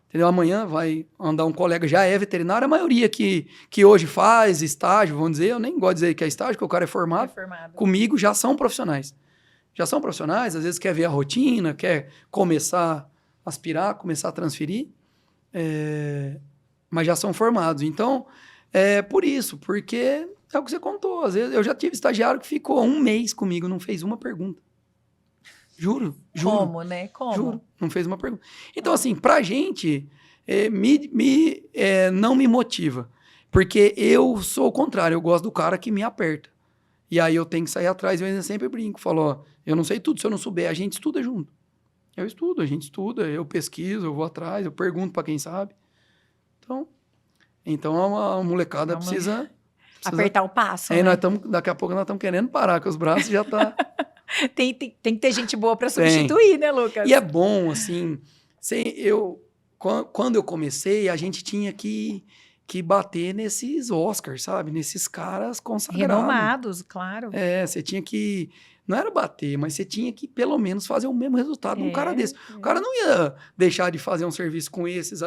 Entendeu? Amanhã vai andar um colega, já é veterinário, a maioria que hoje faz estágio, vamos dizer, eu nem gosto de dizer que é estágio, porque o cara é formado. Comigo já são profissionais. Já são profissionais, às vezes quer ver a rotina, quer começar a aspirar, começar a transferir, mas já são formados. Então, por isso, porque é o que você contou. Às vezes eu já tive estagiário que ficou 1 mês comigo, não fez uma pergunta. Juro. Como, né? Como? Juro, não fez uma pergunta. Então, assim, pra gente, não me motiva. Porque eu sou o contrário, eu gosto do cara que me aperta. E aí eu tenho que sair atrás, eu ainda sempre brinco, falo, eu não sei tudo, se eu não souber, a gente estuda junto. Eu estudo, a gente estuda, eu pesquiso, eu vou atrás, eu pergunto pra quem sabe. Então a molecada precisa apertar o passo, né? Daqui a pouco nós estamos querendo parar, que os braços já tá... tem que ter gente boa para substituir, né, Lucas? E é bom, assim, quando eu comecei, a gente tinha que bater nesses Oscars, sabe? Nesses caras consagrados. Renomados, claro. Você tinha que... Não era bater, mas você tinha que, pelo menos, fazer o mesmo resultado de um cara desse. O cara não ia deixar de fazer um serviço com esses.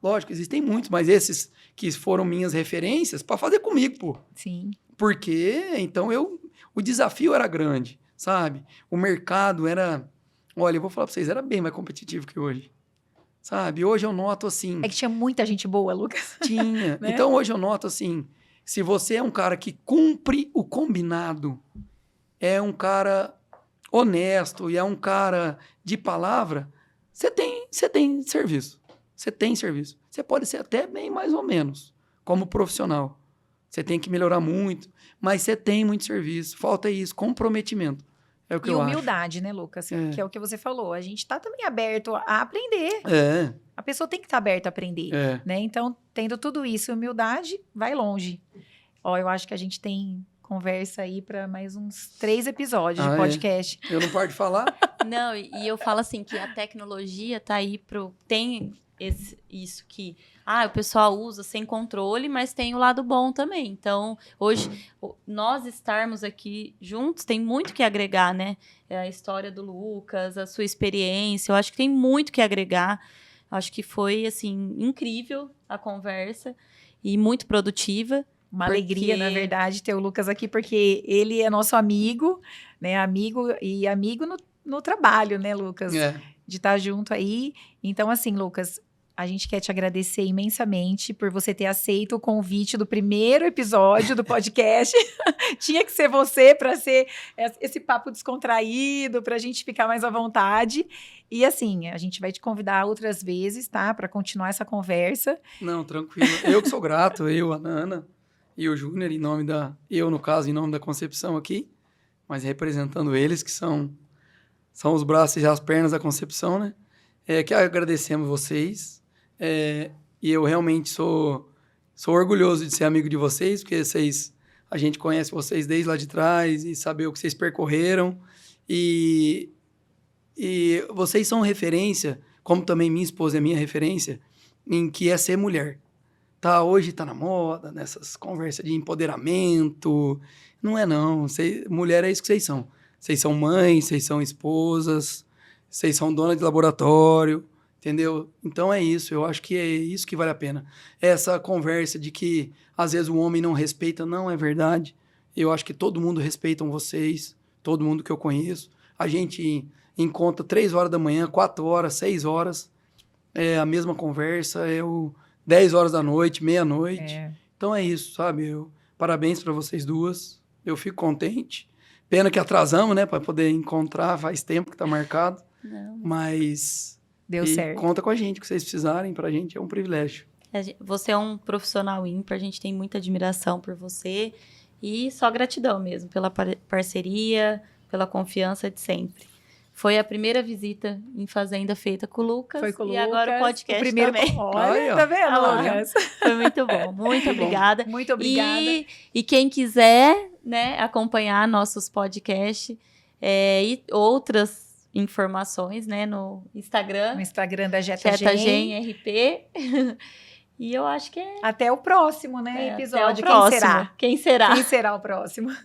Lógico, existem muitos, mas esses que foram minhas referências, para fazer comigo, pô. Sim. Porque, então, o desafio era grande. Sabe? O mercado era... Olha, eu vou falar pra vocês, era bem mais competitivo que hoje. Sabe? Hoje eu noto assim... É que tinha muita gente boa, Lucas. Tinha. Né? Então, hoje eu noto assim, se você é um cara que cumpre o combinado, é um cara honesto e é um cara de palavra, você tem serviço. Você tem serviço. Você pode ser até bem mais ou menos, como profissional. Você tem que melhorar muito, mas você tem muito serviço. Falta isso, comprometimento. É o que eu acho. E humildade, né, Lucas? Que é o que você falou. A gente está também aberto a aprender. A pessoa tem que estar aberta a aprender. Né? Então, tendo tudo isso, humildade, vai longe. Eu acho que a gente tem conversa aí para mais uns 3 episódios de podcast. Eu não paro de falar? Não, e eu falo assim que a tecnologia tá aí tem isso que o pessoal usa sem controle, mas tem o lado bom também. Então, hoje, nós estarmos aqui juntos tem muito que agregar, né? A história do Lucas, a sua experiência, eu acho que tem muito que agregar. Acho que foi, assim, incrível a conversa e muito produtiva. Uma alegria, na verdade, ter o Lucas aqui, porque ele é nosso amigo, né? Amigo no trabalho, né, Lucas? De estar junto aí. Então, assim, Lucas, a gente quer te agradecer imensamente por você ter aceito o convite do primeiro episódio do podcast. Tinha que ser você para ser esse papo descontraído, para a gente ficar mais à vontade. E assim, a gente vai te convidar outras vezes, tá? Para continuar essa conversa. Não, tranquilo. Eu que sou grato, a Nana e o Júnior, eu, no caso, em nome da Concepção aqui, mas representando eles, que são os braços e as pernas da Concepção, né? Que agradecemos vocês. E eu realmente sou orgulhoso de ser amigo de vocês, porque a gente conhece vocês desde lá de trás e saber o que vocês percorreram. E vocês são referência, como também minha esposa é minha referência, em que é ser mulher. Hoje tá na moda, nessas conversas de empoderamento. Não é não. Mulher é isso que vocês são. Vocês são mães, vocês são esposas, vocês são dona de laboratório, entendeu? Então é isso, eu acho que é isso que vale a pena. Essa conversa de que às vezes o homem não respeita, não é verdade. Eu acho que todo mundo respeita vocês, todo mundo que eu conheço. A gente encontra 3 horas da manhã, 4 horas, 6 horas, é a mesma conversa, 10 horas da noite, meia-noite. Então é isso, sabe? Parabéns para vocês duas, eu fico contente. Pena que atrasamos, né, para poder encontrar, faz tempo que tá marcado. Não. Mas deu certo. Conta com a gente, o que vocês precisarem, pra gente é um privilégio. Você é um profissional ímpar, a gente tem muita admiração por você e só gratidão mesmo pela parceria, pela confiança de sempre. Foi a primeira visita em fazenda feita com o Lucas. Foi com o Lucas. Agora o podcast o primeiro também. Olha, tá vendo, Lucas? Foi muito bom. Muito obrigada. Muito obrigada. E quem quiser, né, acompanhar nossos podcasts e outras informações, né, no Instagram. No Instagram da JetaGen RP. E eu acho que até o próximo, né, episódio. Até o próximo. Quem será? Quem será o próximo?